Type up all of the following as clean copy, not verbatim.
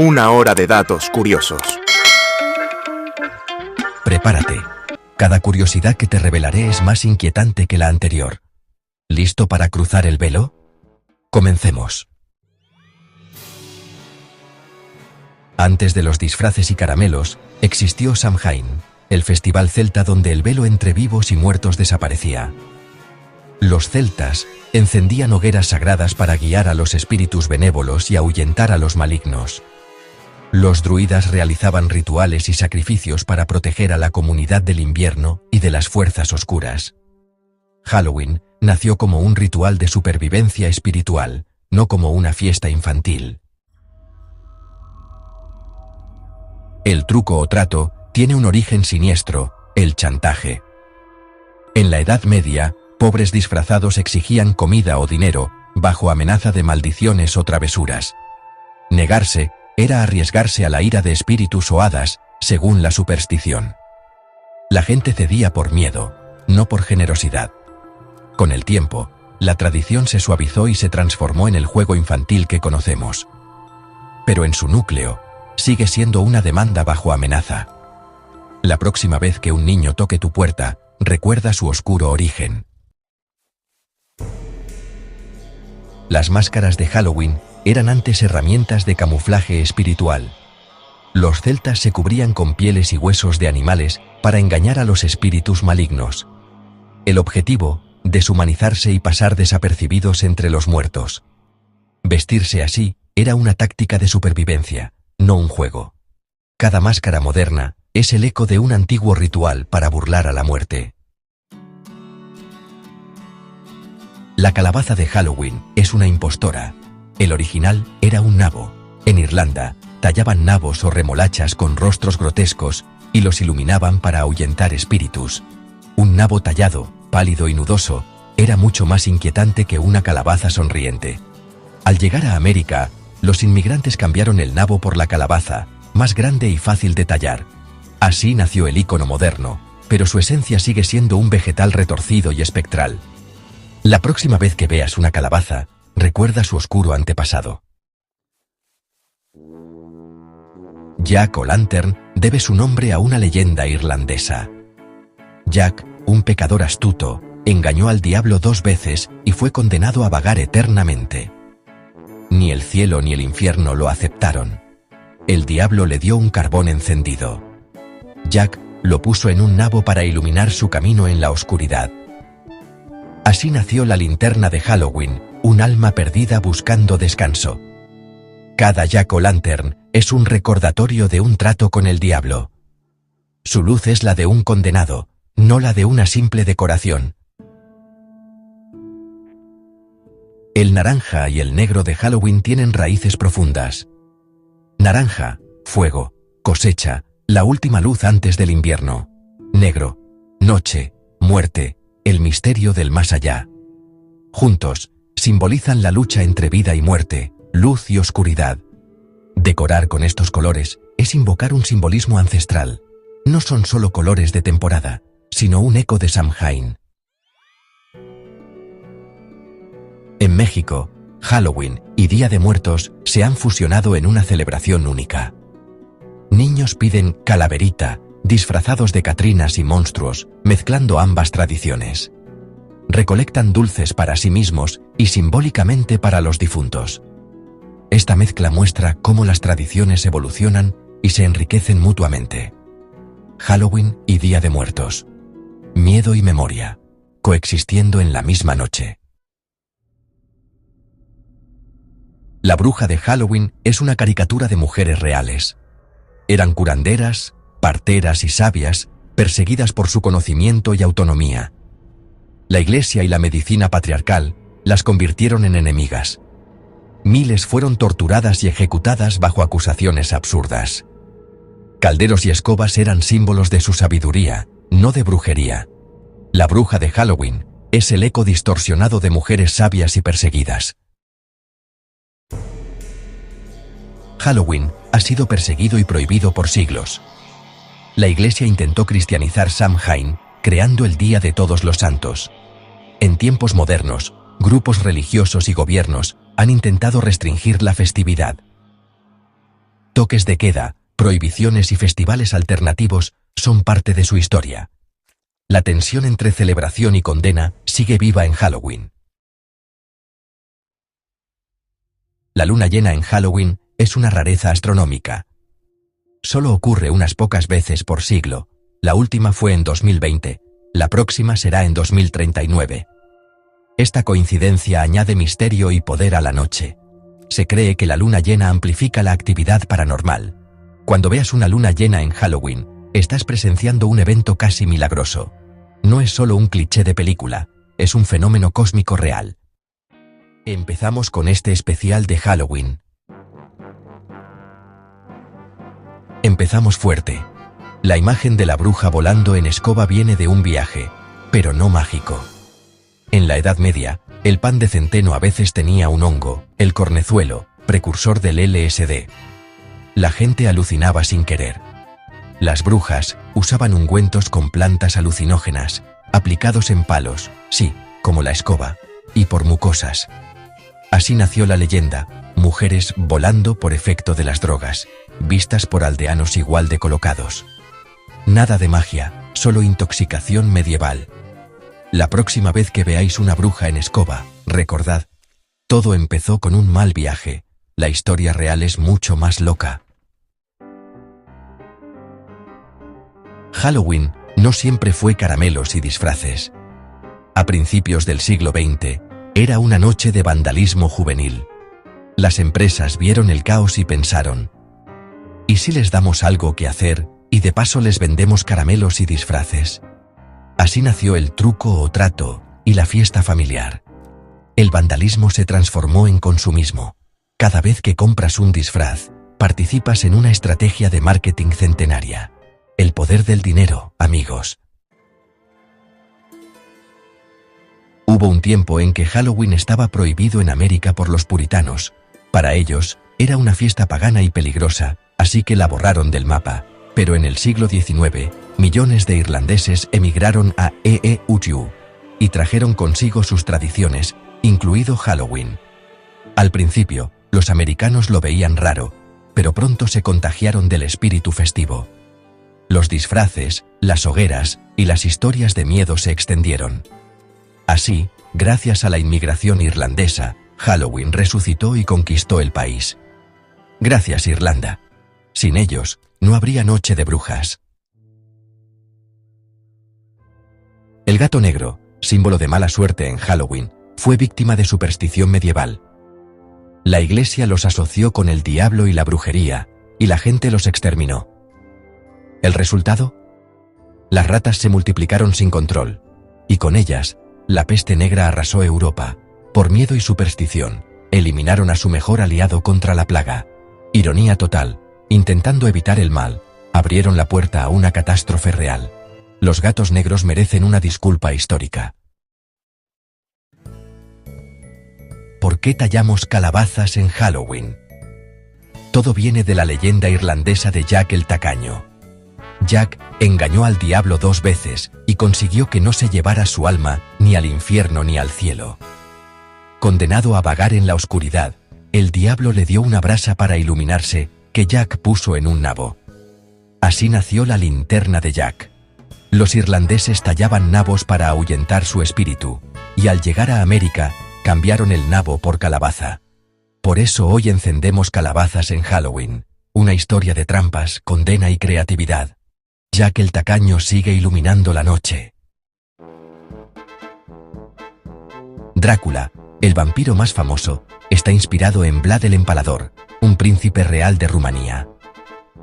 Una hora de datos curiosos. Prepárate. Cada curiosidad que te revelaré es más inquietante que la anterior. ¿Listo para cruzar el velo? Comencemos. Antes de los disfraces y caramelos, existió Samhain, el festival celta donde el velo entre vivos y muertos desaparecía. Los celtas encendían hogueras sagradas para guiar a los espíritus benévolos y ahuyentar a los malignos. Los druidas realizaban rituales y sacrificios para proteger a la comunidad del invierno y de las fuerzas oscuras. Halloween nació como un ritual de supervivencia espiritual, no como una fiesta infantil. El truco o trato tiene un origen siniestro, el chantaje. En la Edad Media, pobres disfrazados exigían comida o dinero, bajo amenaza de maldiciones o travesuras. Negarse era arriesgarse a la ira de espíritus o hadas, según la superstición. La gente cedía por miedo, no por generosidad. Con el tiempo, la tradición se suavizó y se transformó en el juego infantil que conocemos. Pero en su núcleo, sigue siendo una demanda bajo amenaza. La próxima vez que un niño toque tu puerta, recuerda su oscuro origen. Las máscaras de Halloween eran antes herramientas de camuflaje espiritual. Los celtas se cubrían con pieles y huesos de animales para engañar a los espíritus malignos. El objetivo, deshumanizarse y pasar desapercibidos entre los muertos. Vestirse así era una táctica de supervivencia, no un juego. Cada máscara moderna es el eco de un antiguo ritual para burlar a la muerte. La calabaza de Halloween es una impostora. El original era un nabo. En Irlanda, tallaban nabos o remolachas con rostros grotescos y los iluminaban para ahuyentar espíritus. Un nabo tallado, pálido y nudoso, era mucho más inquietante que una calabaza sonriente. Al llegar a América, los inmigrantes cambiaron el nabo por la calabaza, más grande y fácil de tallar. Así nació el ícono moderno, pero su esencia sigue siendo un vegetal retorcido y espectral. La próxima vez que veas una calabaza, recuerda su oscuro antepasado. Jack O'Lantern debe su nombre a una leyenda irlandesa. Jack, un pecador astuto, engañó al diablo 2 veces y fue condenado a vagar eternamente. Ni el cielo ni el infierno lo aceptaron. El diablo le dio un carbón encendido. Jack lo puso en un nabo para iluminar su camino en la oscuridad. Así nació la linterna de Halloween, un alma perdida buscando descanso. Cada Jack O'Lantern es un recordatorio de un trato con el diablo. Su luz es la de un condenado, no la de una simple decoración. El naranja y el negro de Halloween tienen raíces profundas. Naranja, fuego, cosecha, la última luz antes del invierno. Negro, noche, muerte, el misterio del más allá. Juntos, simbolizan la lucha entre vida y muerte, luz y oscuridad. Decorar con estos colores es invocar un simbolismo ancestral. No son solo colores de temporada, sino un eco de Samhain. En México, Halloween y Día de Muertos se han fusionado en una celebración única. Niños piden calaverita, disfrazados de catrinas y monstruos, mezclando ambas tradiciones. Recolectan dulces para sí mismos y simbólicamente para los difuntos. Esta mezcla muestra cómo las tradiciones evolucionan y se enriquecen mutuamente. Halloween y Día de Muertos. Miedo y memoria, coexistiendo en la misma noche. La bruja de Halloween es una caricatura de mujeres reales. Eran curanderas, parteras y sabias, perseguidas por su conocimiento y autonomía. La Iglesia y la medicina patriarcal las convirtieron en enemigas. Miles fueron torturadas y ejecutadas bajo acusaciones absurdas. Calderos y escobas eran símbolos de su sabiduría, no de brujería. La bruja de Halloween es el eco distorsionado de mujeres sabias y perseguidas. Halloween ha sido perseguido y prohibido por siglos. La Iglesia intentó cristianizar Samhain, creando el Día de Todos los Santos. En tiempos modernos, grupos religiosos y gobiernos han intentado restringir la festividad. Toques de queda, prohibiciones y festivales alternativos son parte de su historia. La tensión entre celebración y condena sigue viva en Halloween. La luna llena en Halloween es una rareza astronómica. Solo ocurre unas pocas veces por siglo. La última fue en 2020, la próxima será en 2039. Esta coincidencia añade misterio y poder a la noche. Se cree que la luna llena amplifica la actividad paranormal. Cuando veas una luna llena en Halloween, estás presenciando un evento casi milagroso. No es solo un cliché de película, es un fenómeno cósmico real. Empezamos con este especial de Halloween. Empezamos fuerte. La imagen de la bruja volando en escoba viene de un viaje, pero no mágico. En la Edad Media, el pan de centeno a veces tenía un hongo, el cornezuelo, precursor del LSD. La gente alucinaba sin querer. Las brujas usaban ungüentos con plantas alucinógenas, aplicados en palos, sí, como la escoba, y por mucosas. Así nació la leyenda, mujeres volando por efecto de las drogas, vistas por aldeanos igual de colocados. Nada de magia, solo intoxicación medieval. La próxima vez que veáis una bruja en escoba, recordad, todo empezó con un mal viaje, la historia real es mucho más loca. Halloween no siempre fue caramelos y disfraces. A principios del siglo XX, era una noche de vandalismo juvenil. Las empresas vieron el caos y pensaron, ¿y si les damos algo que hacer y de paso les vendemos caramelos y disfraces? Así nació el truco o trato y la fiesta familiar. El vandalismo se transformó en consumismo. Cada vez que compras un disfraz, participas en una estrategia de marketing centenaria. El poder del dinero, amigos. Hubo un tiempo en que Halloween estaba prohibido en América por los puritanos. Para ellos, era una fiesta pagana y peligrosa, así que la borraron del mapa. Pero en el siglo XIX, millones de irlandeses emigraron a EU y trajeron consigo sus tradiciones, incluido Halloween. Al principio, los americanos lo veían raro, pero pronto se contagiaron del espíritu festivo. Los disfraces, las hogueras y las historias de miedo se extendieron. Así, gracias a la inmigración irlandesa, Halloween resucitó y conquistó el país. Gracias, Irlanda. Sin ellos, no habría noche de brujas. El gato negro, símbolo de mala suerte en Halloween, fue víctima de superstición medieval. La iglesia los asoció con el diablo y la brujería, y la gente los exterminó. ¿El resultado? Las ratas se multiplicaron sin control, y con ellas, la peste negra arrasó Europa. Por miedo y superstición, eliminaron a su mejor aliado contra la plaga. Ironía total, intentando evitar el mal, abrieron la puerta a una catástrofe real. Los gatos negros merecen una disculpa histórica. ¿Por qué tallamos calabazas en Halloween? Todo viene de la leyenda irlandesa de Jack el Tacaño. Jack engañó al diablo 2 veces y consiguió que no se llevara su alma ni al infierno ni al cielo. Condenado a vagar en la oscuridad, el diablo le dio una brasa para iluminarse que Jack puso en un nabo. Así nació la linterna de Jack. Los irlandeses tallaban nabos para ahuyentar su espíritu, y al llegar a América, cambiaron el nabo por calabaza. Por eso hoy encendemos calabazas en Halloween, una historia de trampas, condena y creatividad. Jack el Tacaño sigue iluminando la noche. Drácula, el vampiro más famoso, está inspirado en Vlad el Empalador, un príncipe real de Rumanía.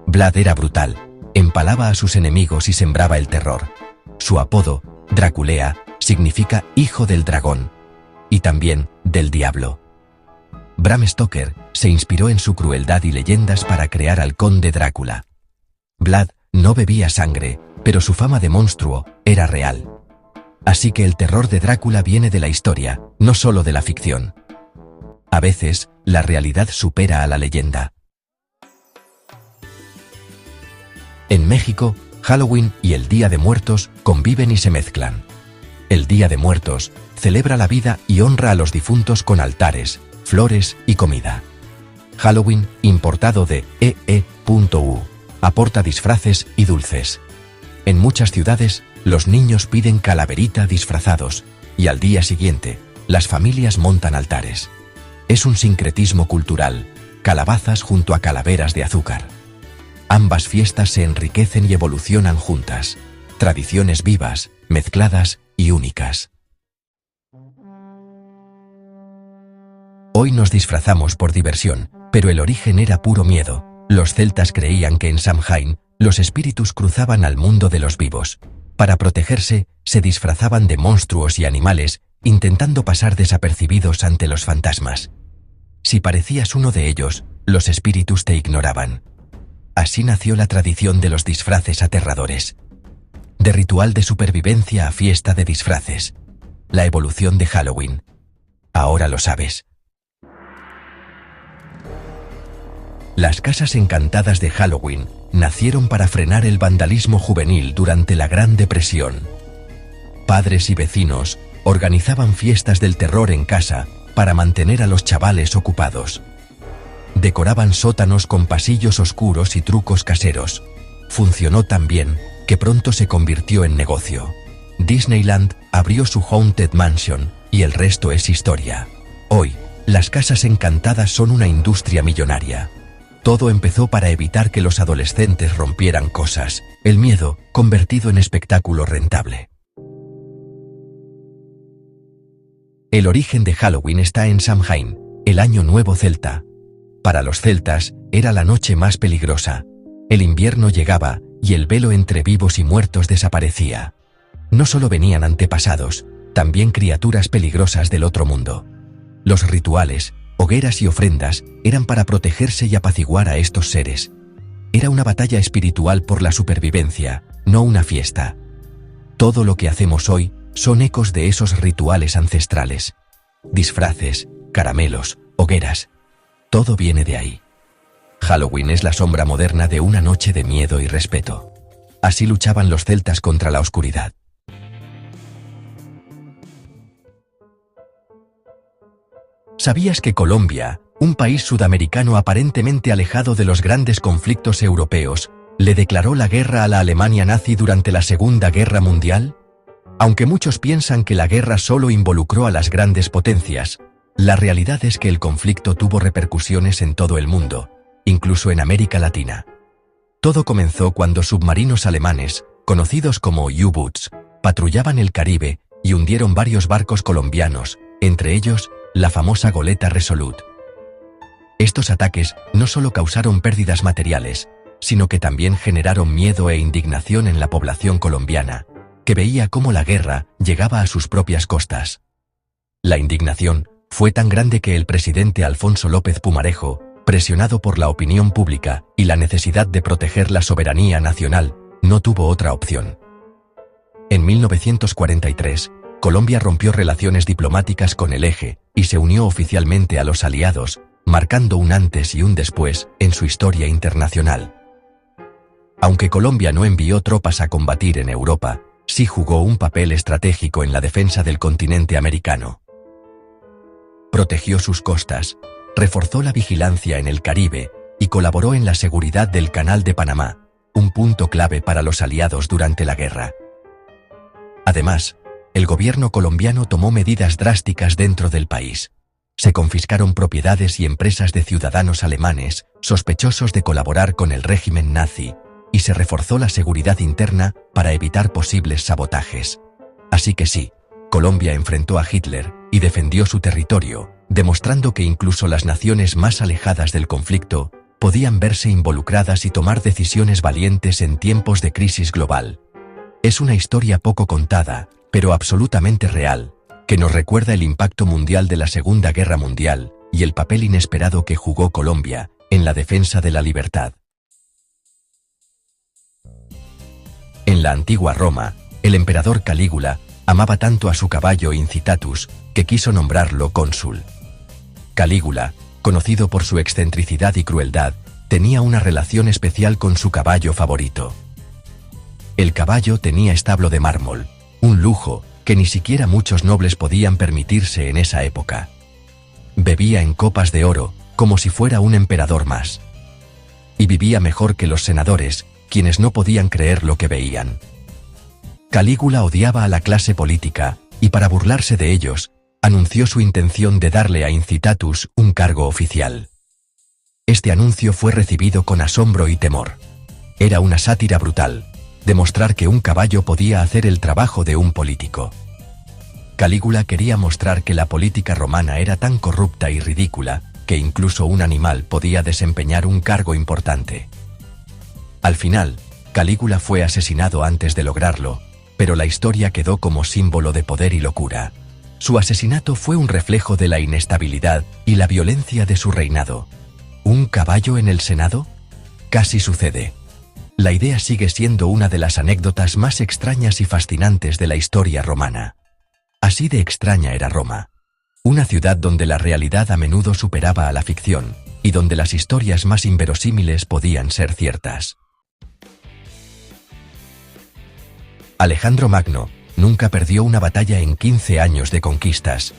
Vlad era brutal, empalaba a sus enemigos y sembraba el terror. Su apodo, Draculea, significa hijo del dragón, y también del diablo. Bram Stoker se inspiró en su crueldad y leyendas para crear al conde Drácula. Vlad no bebía sangre, pero su fama de monstruo era real. Así que el terror de Drácula viene de la historia, no solo de la ficción. A veces, la realidad supera a la leyenda. En México, Halloween y el Día de Muertos conviven y se mezclan. El Día de Muertos celebra la vida y honra a los difuntos con altares, flores y comida. Halloween, importado de EE.U. Aporta disfraces y dulces. En muchas ciudades, los niños piden calaverita disfrazados, y al día siguiente, las familias montan altares. Es un sincretismo cultural, calabazas junto a calaveras de azúcar. Ambas fiestas se enriquecen y evolucionan juntas, tradiciones vivas, mezcladas y únicas. Hoy nos disfrazamos por diversión, pero el origen era puro miedo. Los celtas creían que en Samhain, los espíritus cruzaban al mundo de los vivos. Para protegerse, se disfrazaban de monstruos y animales, intentando pasar desapercibidos ante los fantasmas. Si parecías uno de ellos, los espíritus te ignoraban. Así nació la tradición de los disfraces aterradores. De ritual de supervivencia a fiesta de disfraces. La evolución de Halloween. Ahora lo sabes. Las casas encantadas de Halloween nacieron para frenar el vandalismo juvenil durante la Gran Depresión. Padres y vecinos organizaban fiestas del terror en casa para mantener a los chavales ocupados. Decoraban sótanos con pasillos oscuros y trucos caseros. Funcionó tan bien que pronto se convirtió en negocio. Disneyland abrió su Haunted Mansion y el resto es historia. Hoy, las casas encantadas son una industria millonaria. Todo empezó para evitar que los adolescentes rompieran cosas, el miedo convertido en espectáculo rentable. El origen de Halloween está en Samhain, el año nuevo celta. Para los celtas, era la noche más peligrosa. El invierno llegaba y el velo entre vivos y muertos desaparecía. No solo venían antepasados, también criaturas peligrosas del otro mundo. Los rituales, hogueras y ofrendas eran para protegerse y apaciguar a estos seres. Era una batalla espiritual por la supervivencia, no una fiesta. Todo lo que hacemos hoy son ecos de esos rituales ancestrales. Disfraces, caramelos, hogueras. Todo viene de ahí. Halloween es la sombra moderna de una noche de miedo y respeto. Así luchaban los celtas contra la oscuridad. ¿Sabías que Colombia, un país sudamericano aparentemente alejado de los grandes conflictos europeos, le declaró la guerra a la Alemania nazi durante la Segunda Guerra Mundial? Aunque muchos piensan que la guerra solo involucró a las grandes potencias, la realidad es que el conflicto tuvo repercusiones en todo el mundo, incluso en América Latina. Todo comenzó cuando submarinos alemanes, conocidos como U-Boots, patrullaban el Caribe y hundieron varios barcos colombianos, entre ellos, la famosa goleta Resolute. Estos ataques no solo causaron pérdidas materiales, sino que también generaron miedo e indignación en la población colombiana, que veía cómo la guerra llegaba a sus propias costas. La indignación fue tan grande que el presidente Alfonso López Pumarejo, presionado por la opinión pública y la necesidad de proteger la soberanía nacional, no tuvo otra opción. En 1943, Colombia rompió relaciones diplomáticas con el Eje y se unió oficialmente a los aliados, marcando un antes y un después en su historia internacional. Aunque Colombia no envió tropas a combatir en Europa, sí jugó un papel estratégico en la defensa del continente americano. Protegió sus costas, reforzó la vigilancia en el Caribe y colaboró en la seguridad del Canal de Panamá, un punto clave para los aliados durante la guerra. Además, el gobierno colombiano tomó medidas drásticas dentro del país. Se confiscaron propiedades y empresas de ciudadanos alemanes sospechosos de colaborar con el régimen nazi, y se reforzó la seguridad interna para evitar posibles sabotajes. Así que sí, Colombia enfrentó a Hitler y defendió su territorio, demostrando que incluso las naciones más alejadas del conflicto podían verse involucradas y tomar decisiones valientes en tiempos de crisis global. Es una historia poco contada, pero absolutamente real, que nos recuerda el impacto mundial de la Segunda Guerra Mundial y el papel inesperado que jugó Colombia en la defensa de la libertad. En la antigua Roma, el emperador Calígula amaba tanto a su caballo Incitatus que quiso nombrarlo cónsul. Calígula, conocido por su excentricidad y crueldad, tenía una relación especial con su caballo favorito. El caballo tenía establo de mármol, un lujo que ni siquiera muchos nobles podían permitirse en esa época. Bebía en copas de oro como si fuera un emperador más. Y vivía mejor que los senadores, quienes no podían creer lo que veían. Calígula odiaba a la clase política, y para burlarse de ellos, anunció su intención de darle a Incitatus un cargo oficial. Este anuncio fue recibido con asombro y temor. Era una sátira brutal, demostrar que un caballo podía hacer el trabajo de un político. Calígula quería mostrar que la política romana era tan corrupta y ridícula, que incluso un animal podía desempeñar un cargo importante. Al final, Calígula fue asesinado antes de lograrlo, pero la historia quedó como símbolo de poder y locura. Su asesinato fue un reflejo de la inestabilidad y la violencia de su reinado. ¿Un caballo en el Senado? Casi sucede. La idea sigue siendo una de las anécdotas más extrañas y fascinantes de la historia romana. Así de extraña era Roma. Una ciudad donde la realidad a menudo superaba a la ficción, y donde las historias más inverosímiles podían ser ciertas. Alejandro Magno nunca perdió una batalla en 15 años de conquistas.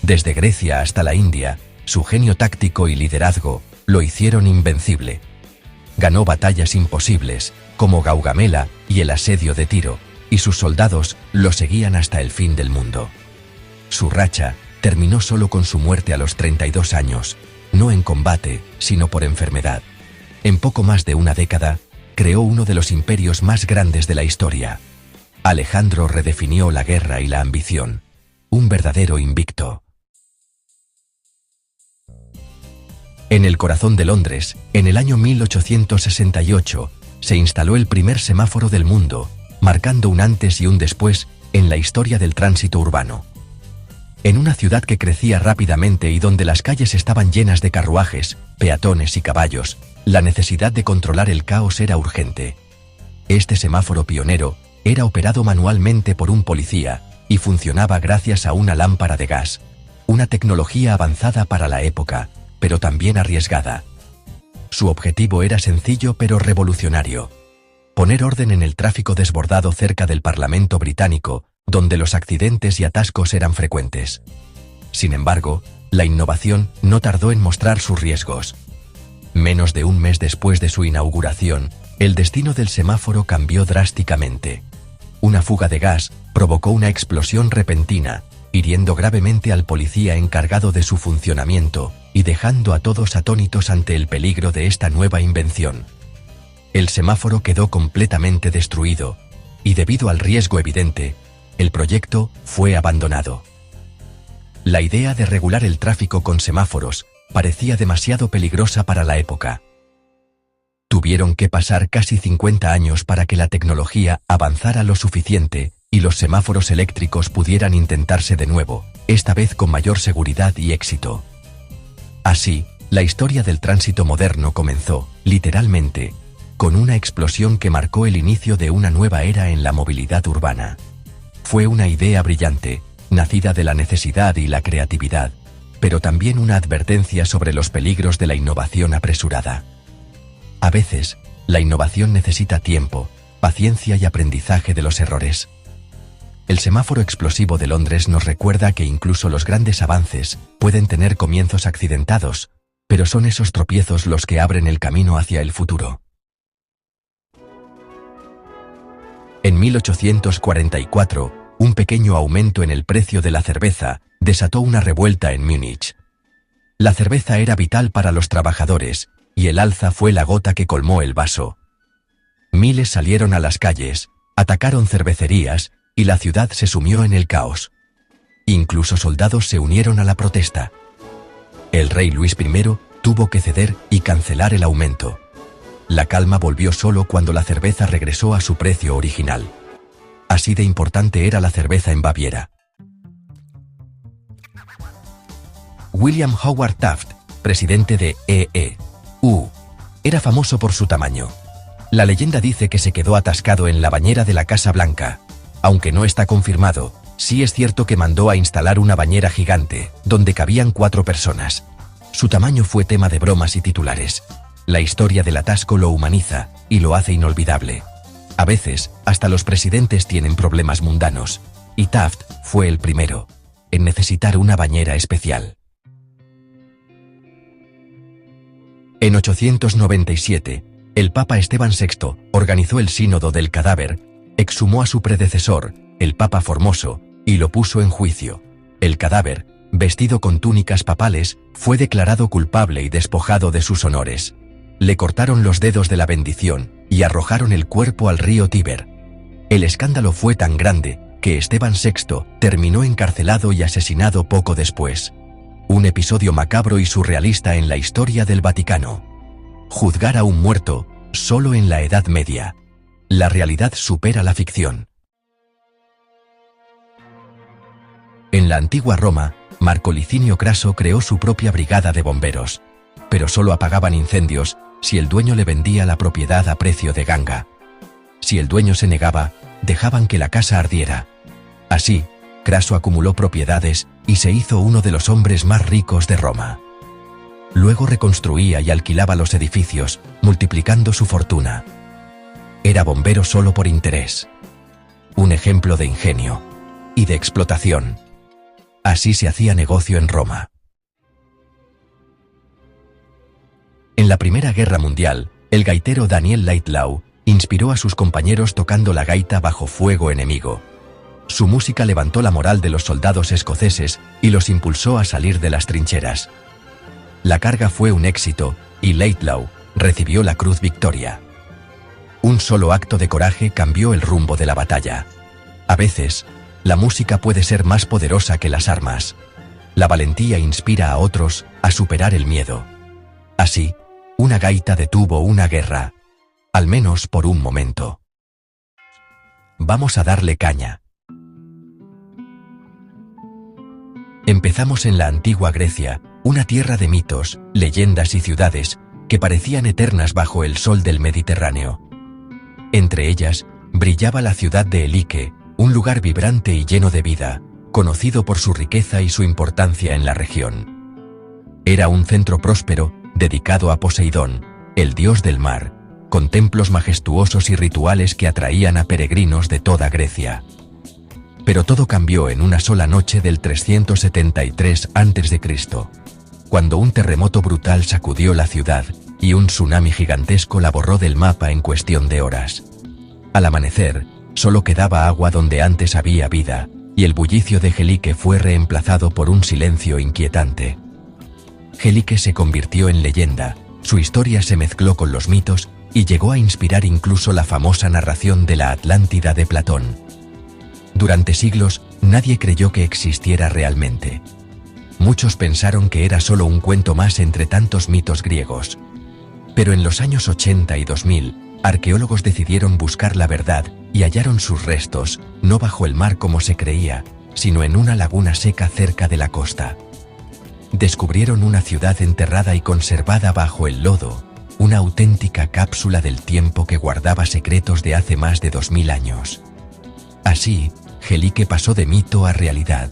Desde Grecia hasta la India, su genio táctico y liderazgo lo hicieron invencible. Ganó batallas imposibles, como Gaugamela y el asedio de Tiro, y sus soldados lo seguían hasta el fin del mundo. Su racha terminó solo con su muerte a los 32 años, no en combate, sino por enfermedad. En poco más de una década, creó uno de los imperios más grandes de la historia. Alejandro redefinió la guerra y la ambición. Un verdadero invicto. En el corazón de Londres, en el año 1868, se instaló el primer semáforo del mundo, marcando un antes y un después en la historia del tránsito urbano. En una ciudad que crecía rápidamente y donde las calles estaban llenas de carruajes, peatones y caballos, la necesidad de controlar el caos era urgente. Este semáforo pionero era operado manualmente por un policía y funcionaba gracias a una lámpara de gas, una tecnología avanzada para la época, pero también arriesgada. Su objetivo era sencillo pero revolucionario: poner orden en el tráfico desbordado cerca del Parlamento británico, donde los accidentes y atascos eran frecuentes. Sin embargo, la innovación no tardó en mostrar sus riesgos. Menos de un mes después de su inauguración, el destino del semáforo cambió drásticamente. Una fuga de gas provocó una explosión repentina, hiriendo gravemente al policía encargado de su funcionamiento y dejando a todos atónitos ante el peligro de esta nueva invención. El semáforo quedó completamente destruido, y debido al riesgo evidente, el proyecto fue abandonado. La idea de regular el tráfico con semáforos parecía demasiado peligrosa para la época. Tuvieron que pasar casi 50 años para que la tecnología avanzara lo suficiente y los semáforos eléctricos pudieran intentarse de nuevo, esta vez con mayor seguridad y éxito. Así, la historia del tránsito moderno comenzó, literalmente, con una explosión que marcó el inicio de una nueva era en la movilidad urbana. Fue una idea brillante, nacida de la necesidad y la creatividad, pero también una advertencia sobre los peligros de la innovación apresurada. A veces, la innovación necesita tiempo, paciencia y aprendizaje de los errores. El semáforo explosivo de Londres nos recuerda que incluso los grandes avances pueden tener comienzos accidentados, pero son esos tropiezos los que abren el camino hacia el futuro. En 1844, un pequeño aumento en el precio de la cerveza desató una revuelta en Múnich. La cerveza era vital para los trabajadores, y el alza fue la gota que colmó el vaso. Miles salieron a las calles, atacaron cervecerías, y la ciudad se sumió en el caos. Incluso soldados se unieron a la protesta. El rey Luis I tuvo que ceder y cancelar el aumento. La calma volvió solo cuando la cerveza regresó a su precio original. Así de importante era la cerveza en Baviera. William Howard Taft, presidente de E.E.U., era famoso por su tamaño. La leyenda dice que se quedó atascado en la bañera de la Casa Blanca. Aunque no está confirmado, sí es cierto que mandó a instalar una bañera gigante, donde cabían 4 personas. Su tamaño fue tema de bromas y titulares. La historia del atasco lo humaniza y lo hace inolvidable. A veces, hasta los presidentes tienen problemas mundanos, y Taft fue el primero en necesitar una bañera especial. En 897, el Papa Esteban VI organizó el Sínodo del Cadáver, exhumó a su predecesor, el Papa Formoso, y lo puso en juicio. El cadáver, vestido con túnicas papales, fue declarado culpable y despojado de sus honores. Le cortaron los dedos de la bendición y arrojaron el cuerpo al río Tíber. El escándalo fue tan grande que Esteban VI terminó encarcelado y asesinado poco después. Un episodio macabro y surrealista en la historia del Vaticano. Juzgar a un muerto, solo en la Edad Media. La realidad supera la ficción. En la antigua Roma, Marco Licinio Craso creó su propia brigada de bomberos, pero solo apagaban incendios si el dueño le vendía la propiedad a precio de ganga. Si el dueño se negaba, dejaban que la casa ardiera. Así, Craso acumuló propiedades y se hizo uno de los hombres más ricos de Roma. Luego reconstruía y alquilaba los edificios, multiplicando su fortuna. Era bombero solo por interés. Un ejemplo de ingenio y de explotación. Así se hacía negocio en Roma. En la Primera Guerra Mundial, el gaitero Daniel Lightlaw inspiró a sus compañeros tocando la gaita bajo fuego enemigo. Su música levantó la moral de los soldados escoceses y los impulsó a salir de las trincheras. La carga fue un éxito y Lightlaw recibió la Cruz Victoria. Un solo acto de coraje cambió el rumbo de la batalla. A veces, la música puede ser más poderosa que las armas. La valentía inspira a otros a superar el miedo. Así, una gaita detuvo una guerra, al menos por un momento. Vamos a darle caña. Empezamos en la antigua Grecia, una tierra de mitos, leyendas y ciudades que parecían eternas bajo el sol del Mediterráneo. Entre ellas, brillaba la ciudad de Elike, un lugar vibrante y lleno de vida, conocido por su riqueza y su importancia en la región. Era un centro próspero, dedicado a Poseidón, el dios del mar, con templos majestuosos y rituales que atraían a peregrinos de toda Grecia. Pero todo cambió en una sola noche del 373 a.C., cuando un terremoto brutal sacudió la ciudad y un tsunami gigantesco la borró del mapa en cuestión de horas. Al amanecer, solo quedaba agua donde antes había vida, y el bullicio de Gelike fue reemplazado por un silencio inquietante. Gelike se convirtió en leyenda, su historia se mezcló con los mitos y llegó a inspirar incluso la famosa narración de la Atlántida de Platón. Durante siglos, nadie creyó que existiera realmente. Muchos pensaron que era solo un cuento más entre tantos mitos griegos. Pero en los años 80 y 2000, arqueólogos decidieron buscar la verdad y hallaron sus restos, no bajo el mar como se creía, sino en una laguna seca cerca de la costa. Descubrieron una ciudad enterrada y conservada bajo el lodo, una auténtica cápsula del tiempo que guardaba secretos de hace más de 2000 años. Así, Gelike pasó de mito a realidad,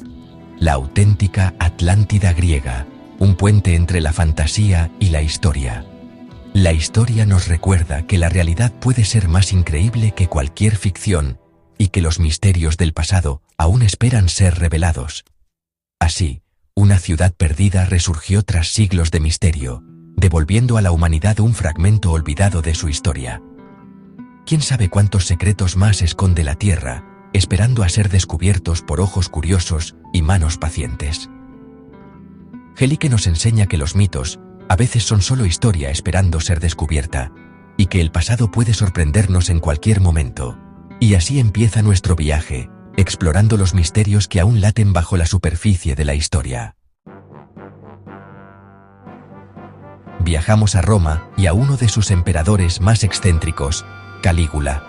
la auténtica Atlántida griega, un puente entre la fantasía y la historia. La historia nos recuerda que la realidad puede ser más increíble que cualquier ficción y que los misterios del pasado aún esperan ser revelados. Así, una ciudad perdida resurgió tras siglos de misterio, devolviendo a la humanidad un fragmento olvidado de su historia. ¿Quién sabe cuántos secretos más esconde la Tierra, esperando a ser descubiertos por ojos curiosos y manos pacientes? Gelike nos enseña que los mitos a veces son solo historia esperando ser descubierta, y que el pasado puede sorprendernos en cualquier momento. Y así empieza nuestro viaje, explorando los misterios que aún laten bajo la superficie de la historia. Viajamos a Roma y a uno de sus emperadores más excéntricos, Calígula.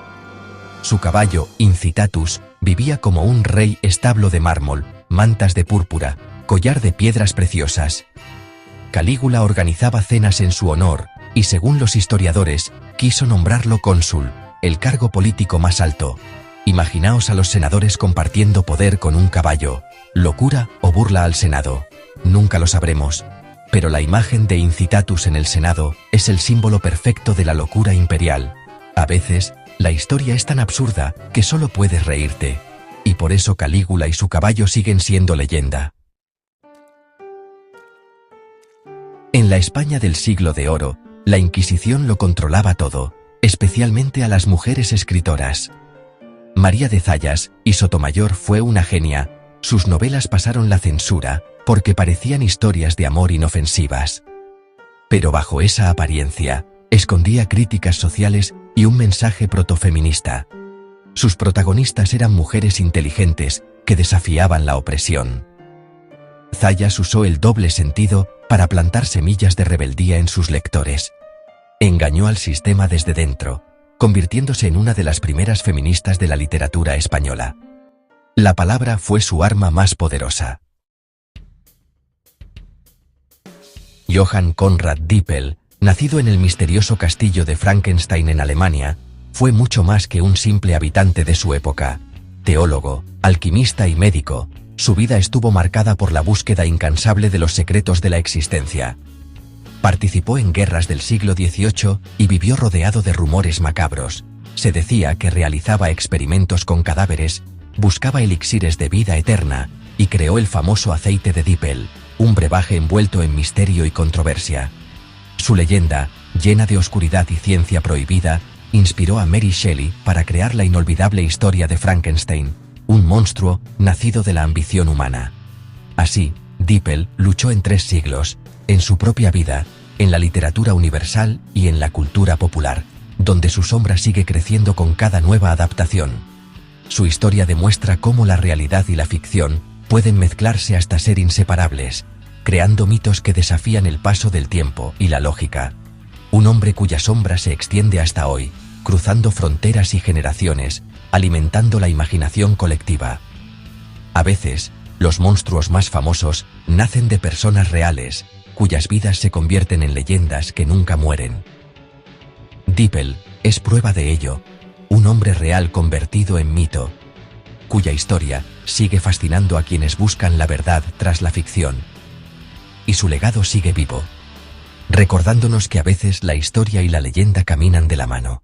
Su caballo, Incitatus, vivía como un rey establo de mármol, mantas de púrpura, collar de piedras preciosas. Calígula organizaba cenas en su honor y, según los historiadores, quiso nombrarlo cónsul, el cargo político más alto. Imaginaos a los senadores compartiendo poder con un caballo. ¿Locura o burla al Senado? Nunca lo sabremos. Pero la imagen de Incitatus en el Senado es el símbolo perfecto de la locura imperial. A veces, la historia es tan absurda que solo puedes reírte. Y por eso Calígula y su caballo siguen siendo leyenda. En la España del siglo de oro, La Inquisición lo controlaba todo, especialmente a las mujeres escritoras. María de Zayas y Sotomayor fue una genia. Sus novelas pasaron la censura porque parecían historias de amor inofensivas. Pero bajo esa apariencia, escondía críticas sociales y un mensaje protofeminista. Sus protagonistas eran mujeres inteligentes que desafiaban la opresión. Zayas usó el doble sentido para plantar semillas de rebeldía en sus lectores. Engañó al sistema desde dentro, convirtiéndose en una de las primeras feministas de la literatura española. La palabra fue su arma más poderosa. Johann Conrad Dippel, nacido en el misterioso castillo de Frankenstein en Alemania, fue mucho más que un simple habitante de su época. Teólogo, alquimista y médico, su vida estuvo marcada por la búsqueda incansable de los secretos de la existencia. Participó en guerras del siglo XVIII y vivió rodeado de rumores macabros. Se decía que realizaba experimentos con cadáveres, buscaba elixires de vida eterna y creó el famoso aceite de Dippel, un brebaje envuelto en misterio y controversia. Su leyenda, llena de oscuridad y ciencia prohibida, inspiró a Mary Shelley para crear la inolvidable historia de Frankenstein, un monstruo nacido de la ambición humana. Así, Dippel luchó en 3 siglos, en su propia vida, en la literatura universal y en la cultura popular, donde su sombra sigue creciendo con cada nueva adaptación. Su historia demuestra cómo la realidad y la ficción pueden mezclarse hasta ser inseparables, creando mitos que desafían el paso del tiempo y la lógica. Un hombre cuya sombra se extiende hasta hoy, cruzando fronteras y generaciones, alimentando la imaginación colectiva. A veces, los monstruos más famosos nacen de personas reales, cuyas vidas se convierten en leyendas que nunca mueren. Dippel es prueba de ello, un hombre real convertido en mito, cuya historia sigue fascinando a quienes buscan la verdad tras la ficción. Y su legado sigue vivo, recordándonos que a veces la historia y la leyenda caminan de la mano.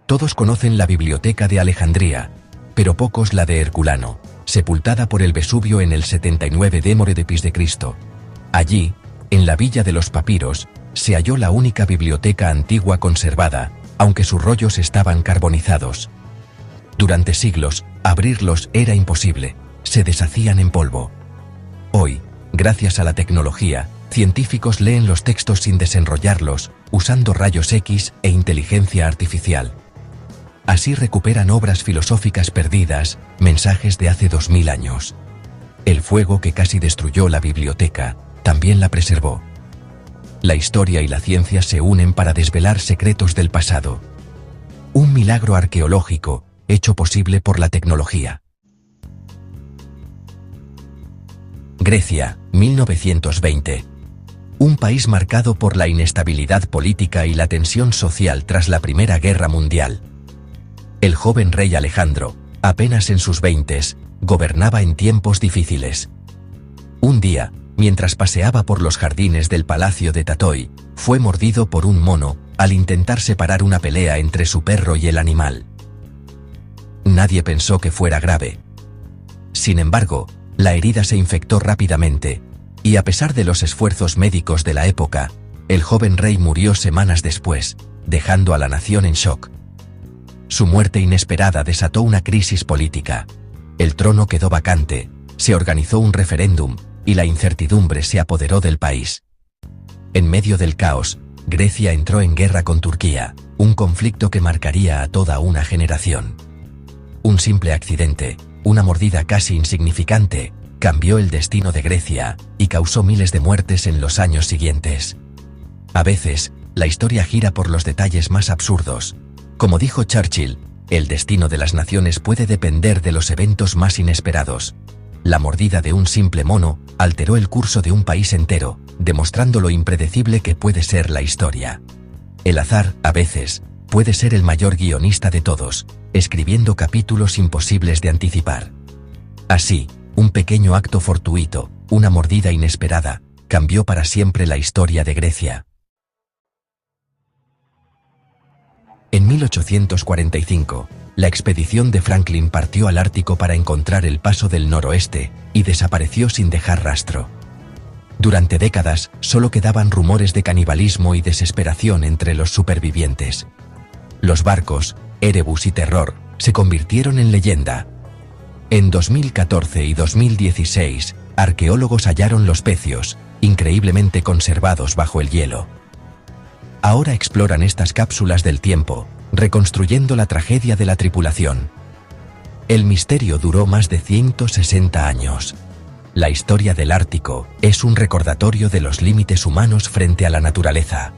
Todos conocen la Biblioteca de Alejandría, pero pocos la de Herculano, sepultada por el Vesubio en el 79 d.C. Allí, en la Villa de los Papiros, se halló la única biblioteca antigua conservada, aunque sus rollos estaban carbonizados. Durante siglos, abrirlos era imposible, se deshacían en polvo. Hoy, gracias a la tecnología, científicos leen los textos sin desenrollarlos, usando rayos X e inteligencia artificial. Así recuperan obras filosóficas perdidas, mensajes de hace 2000 años. El fuego que casi destruyó la biblioteca, también la preservó. La historia y la ciencia se unen para desvelar secretos del pasado. Un milagro arqueológico, hecho posible por la tecnología. Grecia, 1920. Un país marcado por la inestabilidad política y la tensión social tras la Primera Guerra Mundial. El joven rey Alejandro, apenas en sus 20s, gobernaba en tiempos difíciles. Un día, mientras paseaba por los jardines del palacio de Tatoi, fue mordido por un mono al intentar separar una pelea entre su perro y el animal. Nadie pensó que fuera grave. Sin embargo, la herida se infectó rápidamente, y a pesar de los esfuerzos médicos de la época, el joven rey murió semanas después, dejando a la nación en shock. Su muerte inesperada desató una crisis política. El trono quedó vacante, se organizó un referéndum, y la incertidumbre se apoderó del país. En medio del caos, Grecia entró en guerra con Turquía, un conflicto que marcaría a toda una generación. Un simple accidente, una mordida casi insignificante, cambió el destino de Grecia y causó miles de muertes en los años siguientes. A veces, la historia gira por los detalles más absurdos. Como dijo Churchill, el destino de las naciones puede depender de los eventos más inesperados. La mordida de un simple mono alteró el curso de un país entero, demostrando lo impredecible que puede ser la historia. El azar, a veces, puede ser el mayor guionista de todos, escribiendo capítulos imposibles de anticipar. Así, un pequeño acto fortuito, una mordida inesperada, cambió para siempre la historia de Grecia. En 1845, la expedición de Franklin partió al Ártico para encontrar el paso del noroeste y desapareció sin dejar rastro. Durante décadas, solo quedaban rumores de canibalismo y desesperación entre los supervivientes. Los barcos, Erebus y Terror, se convirtieron en leyenda. En 2014 y 2016, arqueólogos hallaron los pecios, increíblemente conservados bajo el hielo. Ahora exploran estas cápsulas del tiempo, reconstruyendo la tragedia de la tripulación. El misterio duró más de 160 años. La historia del Ártico es un recordatorio de los límites humanos frente a la naturaleza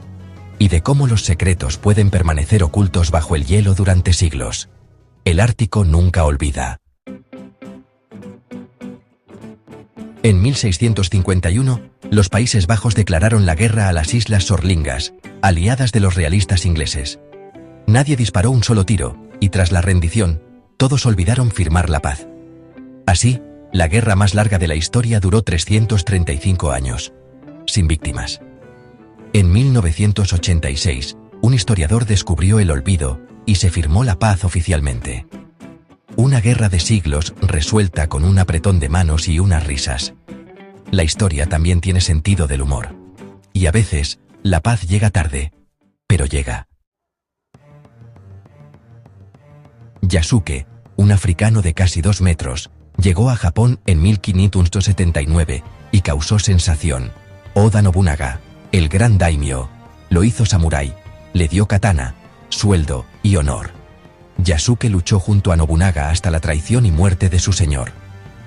y de cómo los secretos pueden permanecer ocultos bajo el hielo durante siglos. El Ártico nunca olvida. En 1651, los Países Bajos declararon la guerra a las Islas Sorlingas, aliadas de los realistas ingleses. Nadie disparó un solo tiro, y tras la rendición, todos olvidaron firmar la paz. Así, la guerra más larga de la historia duró 335 años, sin víctimas. En 1986, un historiador descubrió el olvido y se firmó la paz oficialmente. Una guerra de siglos resuelta con un apretón de manos y unas risas. La historia también tiene sentido del humor. Y a veces, la paz llega tarde, pero llega. Yasuke, un africano de casi 2 metros, llegó a Japón en 1579 y causó sensación. Oda Nobunaga, el gran daimyo, lo hizo samurái, le dio katana, sueldo y honor. Yasuke luchó junto a Nobunaga hasta la traición y muerte de su señor.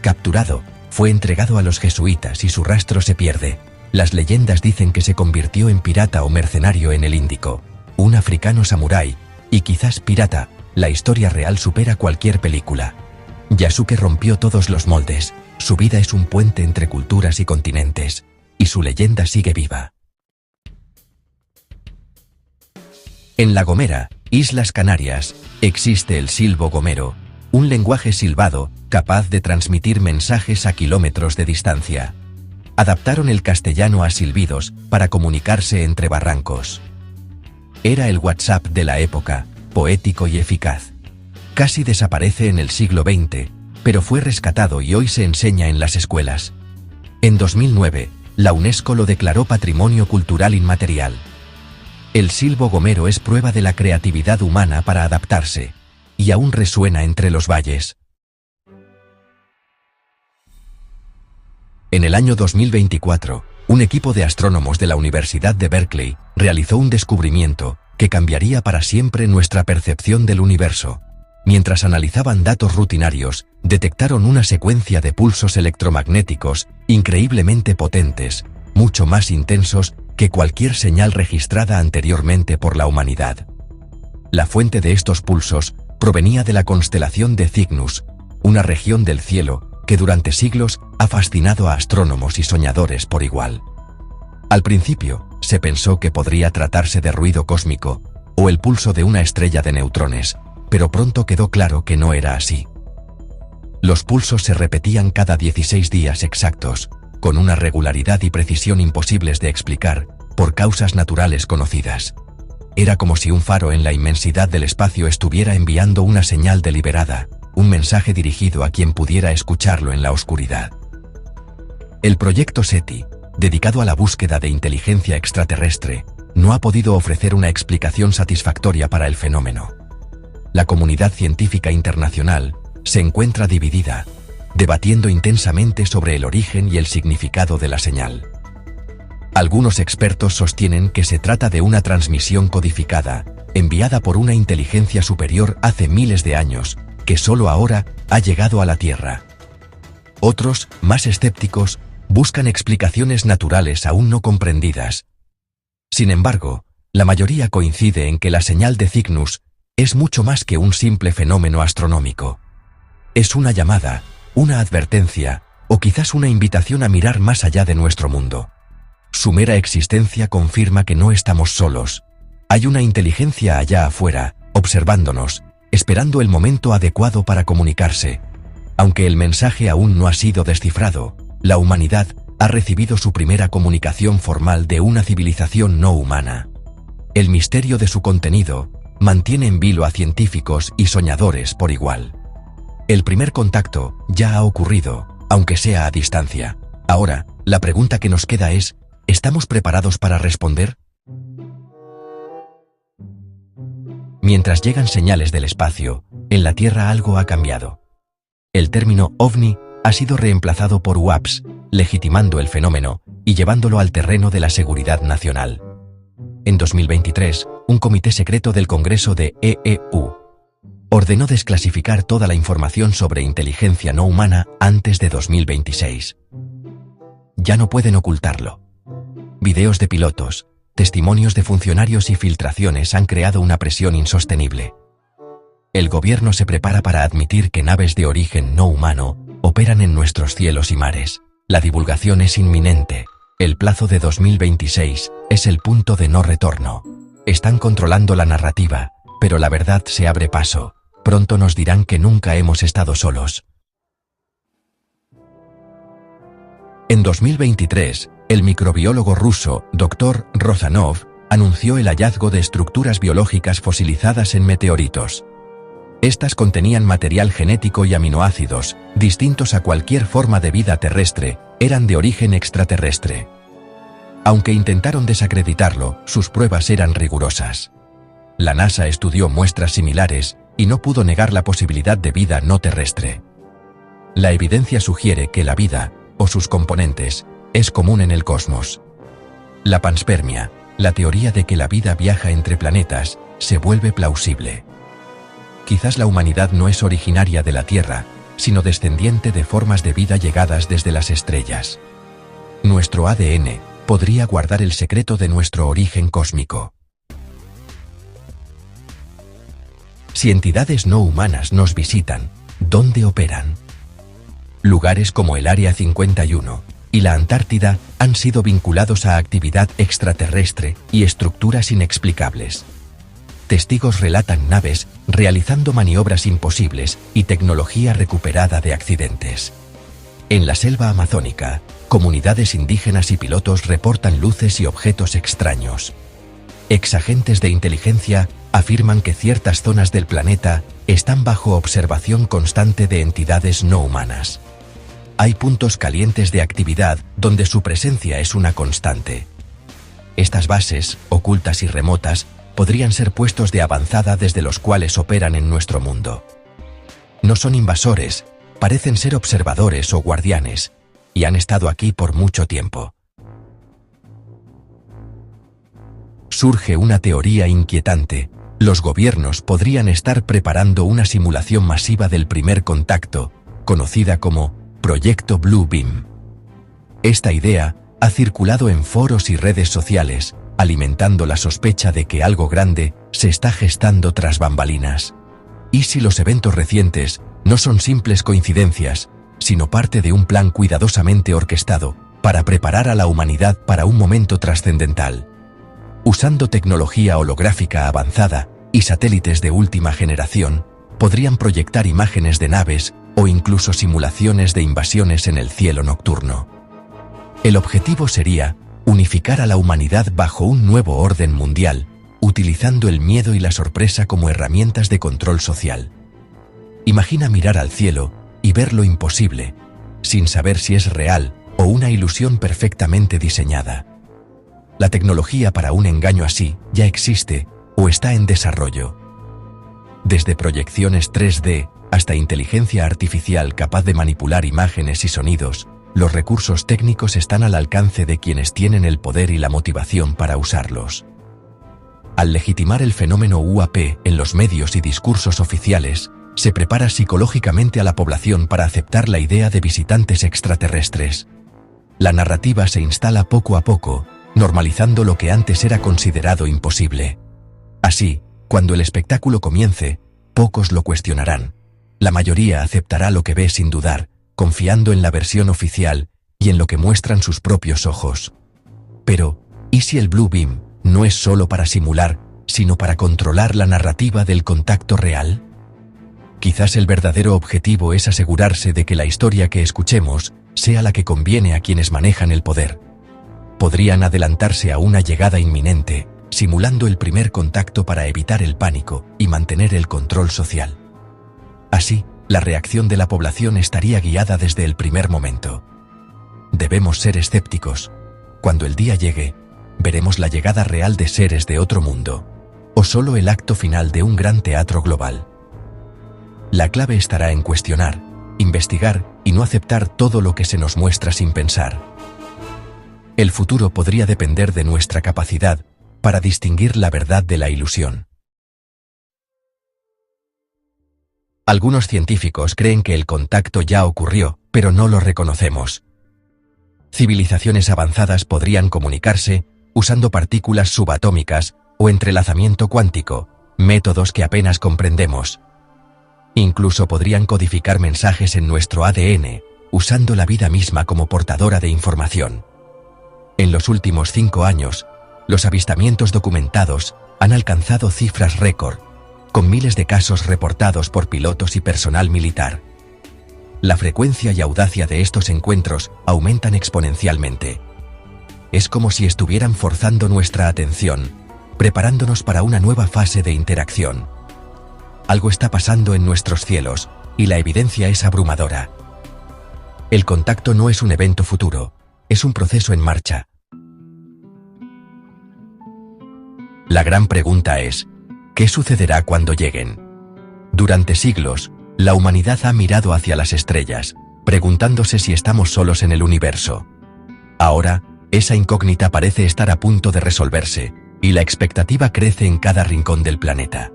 Capturado, fue entregado a los jesuitas y su rastro se pierde. Las leyendas dicen que se convirtió en pirata o mercenario en el Índico, un africano samurái, y quizás pirata. La historia real supera cualquier película. Yasuke rompió todos los moldes, su vida es un puente entre culturas y continentes, y su leyenda sigue viva. En La Gomera, Islas Canarias, existe el silbo gomero, un lenguaje silbado capaz de transmitir mensajes a kilómetros de distancia. Adaptaron el castellano a silbidos para comunicarse entre barrancos. Era el WhatsApp de la época, poético y eficaz. Casi desaparece en el siglo XX, pero fue rescatado y hoy se enseña en las escuelas. En 2009, la UNESCO lo declaró Patrimonio Cultural Inmaterial. El silbo gomero es prueba de la creatividad humana para adaptarse, y aún resuena entre los valles. En el año 2024, un equipo de astrónomos de la Universidad de Berkeley realizó un descubrimiento que cambiaría para siempre nuestra percepción del universo. Mientras analizaban datos rutinarios, detectaron una secuencia de pulsos electromagnéticos increíblemente potentes, mucho más intensos que cualquier señal registrada anteriormente por la humanidad. La fuente de estos pulsos provenía de la constelación de Cygnus, una región del cielo que durante siglos ha fascinado a astrónomos y soñadores por igual. Al principio, se pensó que podría tratarse de ruido cósmico o el pulso de una estrella de neutrones, pero pronto quedó claro que no era así. Los pulsos se repetían cada 16 días exactos, con una regularidad y precisión imposibles de explicar por causas naturales conocidas. Era como si un faro en la inmensidad del espacio estuviera enviando una señal deliberada, un mensaje dirigido a quien pudiera escucharlo en la oscuridad. El proyecto SETI, dedicado a la búsqueda de inteligencia extraterrestre, no ha podido ofrecer una explicación satisfactoria para el fenómeno. La comunidad científica internacional se encuentra dividida, debatiendo intensamente sobre el origen y el significado de la señal. Algunos expertos sostienen que se trata de una transmisión codificada, enviada por una inteligencia superior hace miles de años, que solo ahora ha llegado a la Tierra. Otros, más escépticos, buscan explicaciones naturales aún no comprendidas. Sin embargo, la mayoría coincide en que la señal de Cygnus es mucho más que un simple fenómeno astronómico. Es una llamada, una advertencia, o quizás una invitación a mirar más allá de nuestro mundo. Su mera existencia confirma que no estamos solos. Hay una inteligencia allá afuera, observándonos, esperando el momento adecuado para comunicarse. Aunque el mensaje aún no ha sido descifrado, la humanidad ha recibido su primera comunicación formal de una civilización no humana. El misterio de su contenido mantiene en vilo a científicos y soñadores por igual. El primer contacto ya ha ocurrido, aunque sea a distancia. Ahora, La pregunta que nos queda es, ¿estamos preparados para responder? Mientras llegan señales del espacio, en la Tierra algo ha cambiado. El término ovni ha sido reemplazado por UAPs, legitimando el fenómeno y llevándolo al terreno de la seguridad nacional. En 2023, un comité secreto del Congreso de EEU ordenó desclasificar toda la información sobre inteligencia no humana antes de 2026. Ya no pueden ocultarlo. Videos de pilotos, testimonios de funcionarios y filtraciones han creado una presión insostenible. El gobierno se prepara para admitir que naves de origen no humano operan en nuestros cielos y mares. La divulgación es inminente. El plazo de 2026 es el punto de no retorno. Están controlando la narrativa, pero la verdad se abre paso. Pronto nos dirán que nunca hemos estado solos. En 2023, el microbiólogo ruso Dr. Rozanov anunció el hallazgo de estructuras biológicas fosilizadas en meteoritos. Estas contenían material genético y aminoácidos, distintos a cualquier forma de vida terrestre, eran de origen extraterrestre. Aunque intentaron desacreditarlo, sus pruebas eran rigurosas. La NASA estudió muestras similares y no pudo negar la posibilidad de vida no terrestre. La evidencia sugiere que la vida, o sus componentes, es común en el cosmos. La panspermia, la teoría de que la vida viaja entre planetas, se vuelve plausible. Quizás la humanidad no es originaria de la Tierra, sino descendiente de formas de vida llegadas desde las estrellas. Nuestro ADN podría guardar el secreto de nuestro origen cósmico. Si entidades no humanas nos visitan, ¿dónde operan? Lugares como el Área 51 y la Antártida han sido vinculados a actividad extraterrestre y estructuras inexplicables. Testigos relatan naves realizando maniobras imposibles y tecnología recuperada de accidentes. En la selva amazónica, comunidades indígenas y pilotos reportan luces y objetos extraños. Exagentes de inteligencia afirman que ciertas zonas del planeta están bajo observación constante de entidades no humanas. Hay puntos calientes de actividad donde su presencia es una constante. Estas bases, ocultas y remotas, podrían ser puestos de avanzada desde los cuales operan en nuestro mundo. No son invasores, parecen ser observadores o guardianes, y han estado aquí por mucho tiempo. Surge una teoría inquietante. Los gobiernos podrían estar preparando una simulación masiva del primer contacto, conocida como Proyecto Blue Beam. Esta idea ha circulado en foros y redes sociales, alimentando la sospecha de que algo grande se está gestando tras bambalinas. ¿Y si los eventos recientes no son simples coincidencias, sino parte de un plan cuidadosamente orquestado para preparar a la humanidad para un momento trascendental? Usando tecnología holográfica avanzada y satélites de última generación, podrían proyectar imágenes de naves o incluso simulaciones de invasiones en el cielo nocturno. El objetivo sería unificar a la humanidad bajo un nuevo orden mundial, utilizando el miedo y la sorpresa como herramientas de control social. Imagina mirar al cielo y ver lo imposible, sin saber si es real o una ilusión perfectamente diseñada. La tecnología para un engaño así ya existe o está en desarrollo. Desde proyecciones 3D hasta inteligencia artificial capaz de manipular imágenes y sonidos, los recursos técnicos están al alcance de quienes tienen el poder y la motivación para usarlos. Al legitimar el fenómeno UAP en los medios y discursos oficiales, se prepara psicológicamente a la población para aceptar la idea de visitantes extraterrestres. La narrativa se instala poco a poco, normalizando lo que antes era considerado imposible. Así, cuando el espectáculo comience, pocos lo cuestionarán. La mayoría aceptará lo que ve sin dudar, confiando en la versión oficial y en lo que muestran sus propios ojos. Pero, ¿y si el Blue Beam no es solo para simular, sino para controlar la narrativa del contacto real? Quizás el verdadero objetivo es asegurarse de que la historia que escuchemos sea la que conviene a quienes manejan el poder. Podrían adelantarse a una llegada inminente, simulando el primer contacto para evitar el pánico y mantener el control social. Así, la reacción de la población estaría guiada desde el primer momento. debemos ser escépticos. Cuando el día llegue, veremos la llegada real de seres de otro mundo, o solo el acto final de un gran teatro global. La clave estará en cuestionar, investigar y no aceptar todo lo que se nos muestra sin pensar. El futuro podría depender de nuestra capacidad para distinguir la verdad de la ilusión. Algunos científicos creen que el contacto ya ocurrió, pero no lo reconocemos. Civilizaciones avanzadas podrían comunicarse usando partículas subatómicas o entrelazamiento cuántico, métodos que apenas comprendemos. Incluso podrían codificar mensajes en nuestro ADN, usando la vida misma como portadora de información. En los últimos 5 años, los avistamientos documentados han alcanzado cifras récord, con miles de casos reportados por pilotos y personal militar. La frecuencia y audacia de estos encuentros aumentan exponencialmente. Es como si estuvieran forzando nuestra atención, preparándonos para una nueva fase de interacción. Algo está pasando en nuestros cielos, y la evidencia es abrumadora. El contacto no es un evento futuro, es un proceso en marcha. La gran pregunta es, ¿qué sucederá cuando lleguen? Durante siglos, la humanidad ha mirado hacia las estrellas, preguntándose si estamos solos en el universo. Ahora, esa incógnita parece estar a punto de resolverse, y la expectativa crece en cada rincón del planeta.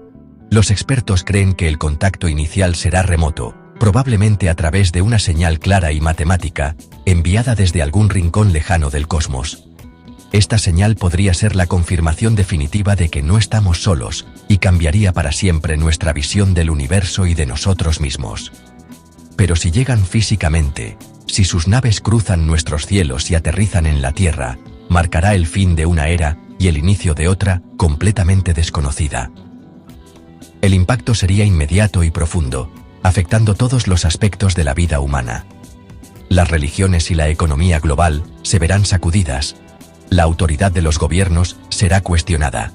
Los expertos creen que el contacto inicial será remoto, probablemente a través de una señal clara y matemática, enviada desde algún rincón lejano del cosmos. Esta señal podría ser la confirmación definitiva de que no estamos solos, y cambiaría para siempre nuestra visión del universo y de nosotros mismos. Pero si llegan físicamente, si sus naves cruzan nuestros cielos y aterrizan en la Tierra, marcará el fin de una era y el inicio de otra completamente desconocida. El impacto sería inmediato y profundo, afectando todos los aspectos de la vida humana. Las religiones y la economía global se verán sacudidas. La autoridad de los gobiernos será cuestionada.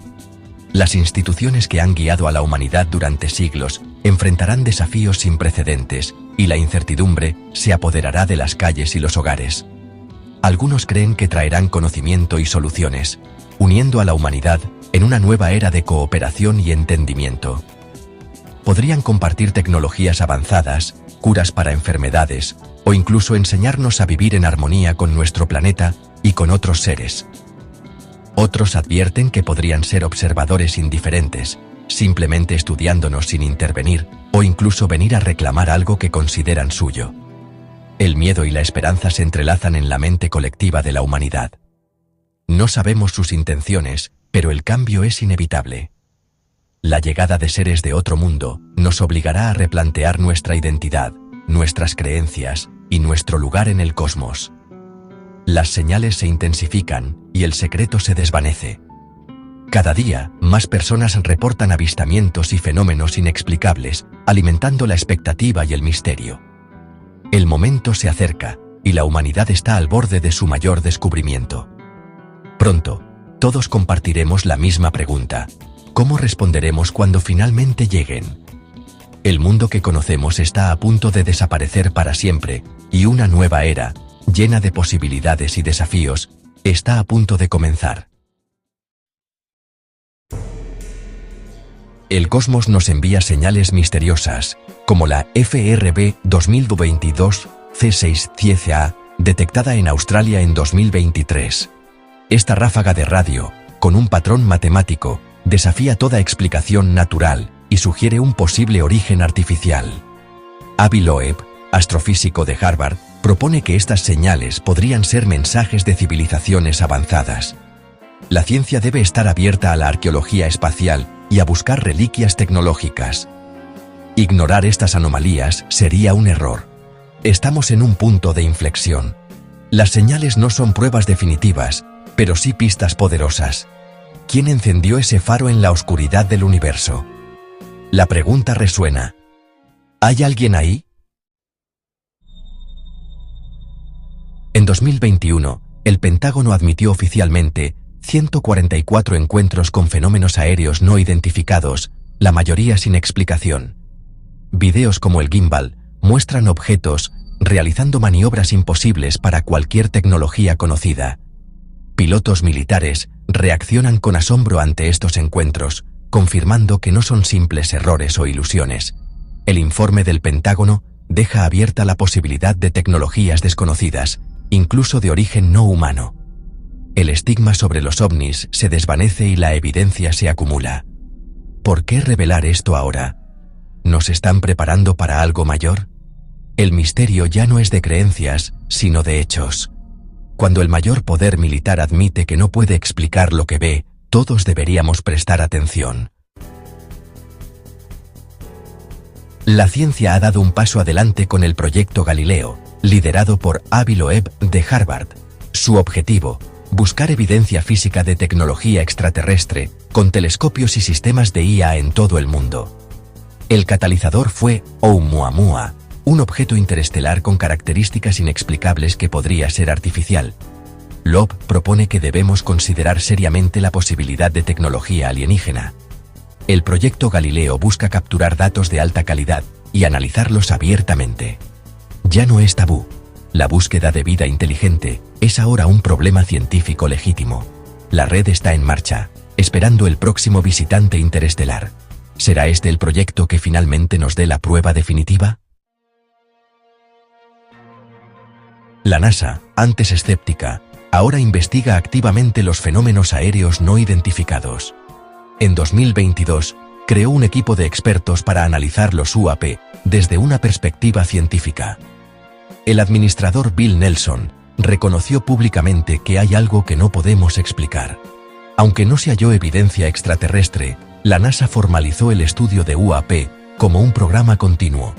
Las instituciones que han guiado a la humanidad durante siglos enfrentarán desafíos sin precedentes, y la incertidumbre se apoderará de las calles y los hogares. Algunos creen que traerán conocimiento y soluciones, uniendo a la humanidad en una nueva era de cooperación y entendimiento. Podrían compartir tecnologías avanzadas, curas para enfermedades, o incluso enseñarnos a vivir en armonía con nuestro planeta y con otros seres. Otros advierten que podrían ser observadores indiferentes, simplemente estudiándonos sin intervenir, o incluso venir a reclamar algo que consideran suyo. El miedo y la esperanza se entrelazan en la mente colectiva de la humanidad. No sabemos sus intenciones, pero el cambio es inevitable. La llegada de seres de otro mundo nos obligará a replantear nuestra identidad, nuestras creencias y nuestro lugar en el cosmos. Las señales se intensifican y el secreto se desvanece. Cada día, más personas reportan avistamientos y fenómenos inexplicables, alimentando la expectativa y el misterio. El momento se acerca, y la humanidad está al borde de su mayor descubrimiento. Pronto, todos compartiremos la misma pregunta: ¿cómo responderemos cuando finalmente lleguen? El mundo que conocemos está a punto de desaparecer para siempre, y una nueva era, llena de posibilidades y desafíos, está a punto de comenzar. El cosmos nos envía señales misteriosas, como la FRB 2022 C610A, detectada en Australia en 2023. Esta ráfaga de radio, con un patrón matemático, desafía toda explicación natural y sugiere un posible origen artificial. Avi Loeb, astrofísico de Harvard, propone que estas señales podrían ser mensajes de civilizaciones avanzadas. La ciencia debe estar abierta a la arqueología espacial y a buscar reliquias tecnológicas. Ignorar estas anomalías sería un error. Estamos en un punto de inflexión. Las señales no son pruebas definitivas, pero sí pistas poderosas. ¿Quién encendió ese faro en la oscuridad del universo? La pregunta resuena. ¿Hay alguien ahí? En 2021, el Pentágono admitió oficialmente 144 encuentros con fenómenos aéreos no identificados, la mayoría sin explicación. Videos como el Gimbal muestran objetos realizando maniobras imposibles para cualquier tecnología conocida. Pilotos militares reaccionan con asombro ante estos encuentros, confirmando que no son simples errores o ilusiones. El informe del Pentágono deja abierta la posibilidad de tecnologías desconocidas, incluso de origen no humano. El estigma sobre los ovnis se desvanece y la evidencia se acumula. ¿Por qué revelar esto ahora? ¿Nos están preparando para algo mayor? El misterio ya no es de creencias, sino de hechos. Cuando el mayor poder militar admite que no puede explicar lo que ve, todos deberíamos prestar atención. La ciencia ha dado un paso adelante con el proyecto Galileo, liderado por Avi Loeb de Harvard. Su objetivo: buscar evidencia física de tecnología extraterrestre, con telescopios y sistemas de IA en todo el mundo. El catalizador fue Oumuamua, un objeto interestelar con características inexplicables que podría ser artificial. Loeb propone que debemos considerar seriamente la posibilidad de tecnología alienígena. El proyecto Galileo busca capturar datos de alta calidad y analizarlos abiertamente. Ya no es tabú. La búsqueda de vida inteligente es ahora un problema científico legítimo. La red está en marcha, esperando el próximo visitante interestelar. ¿Será este el proyecto que finalmente nos dé la prueba definitiva? La NASA, antes escéptica, ahora investiga activamente los fenómenos aéreos no identificados. En 2022, creó un equipo de expertos para analizar los UAP desde una perspectiva científica. El administrador Bill Nelson reconoció públicamente que hay algo que no podemos explicar. Aunque no se halló evidencia extraterrestre, la NASA formalizó el estudio de UAP como un programa continuo.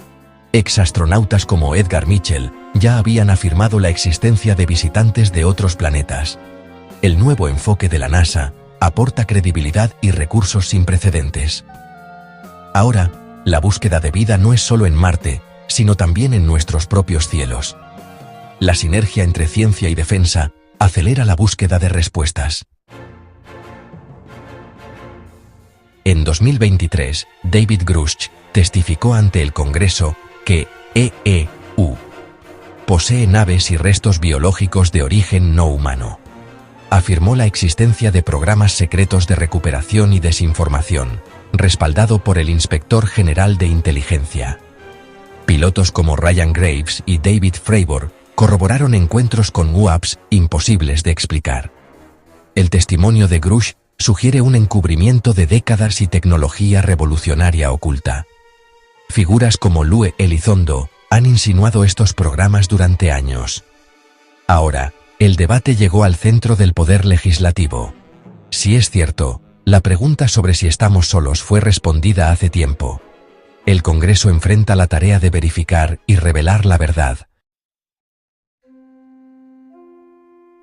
Exastronautas como Edgar Mitchell ya habían afirmado la existencia de visitantes de otros planetas. El nuevo enfoque de la NASA aporta credibilidad y recursos sin precedentes. Ahora, la búsqueda de vida no es solo en Marte, sino también en nuestros propios cielos. La sinergia entre ciencia y defensa acelera la búsqueda de respuestas. En 2023, David Grush testificó ante el Congreso que EEU posee naves y restos biológicos de origen no humano. Afirmó la existencia de programas secretos de recuperación y desinformación, respaldado por el Inspector General de Inteligencia. Pilotos como Ryan Graves y David Fravor corroboraron encuentros con UAPs imposibles de explicar. El testimonio de Grush sugiere un encubrimiento de décadas y tecnología revolucionaria oculta. Figuras como Lue Elizondo han insinuado estos programas durante años. Ahora, el debate llegó al centro del poder legislativo. Si es cierto, la pregunta sobre si estamos solos fue respondida hace tiempo. El Congreso enfrenta la tarea de verificar y revelar la verdad.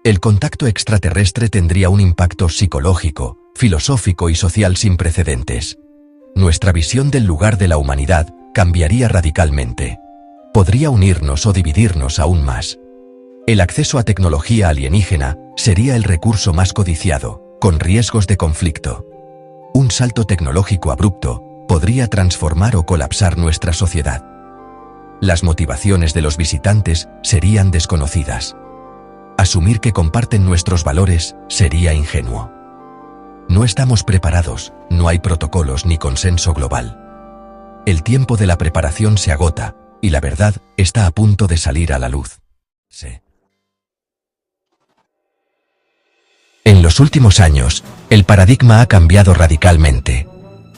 El contacto extraterrestre tendría un impacto psicológico, filosófico y social sin precedentes. Nuestra visión del lugar de la humanidad cambiaría radicalmente. Podría unirnos o dividirnos aún más. El acceso a tecnología alienígena sería el recurso más codiciado, con riesgos de conflicto. Un salto tecnológico abrupto podría transformar o colapsar nuestra sociedad. Las motivaciones de los visitantes serían desconocidas. Asumir que comparten nuestros valores sería ingenuo. No estamos preparados, no hay protocolos ni consenso global. El tiempo de la preparación se agota, y la verdad está a punto de salir a la luz. Sí. En los últimos años, el paradigma ha cambiado radicalmente.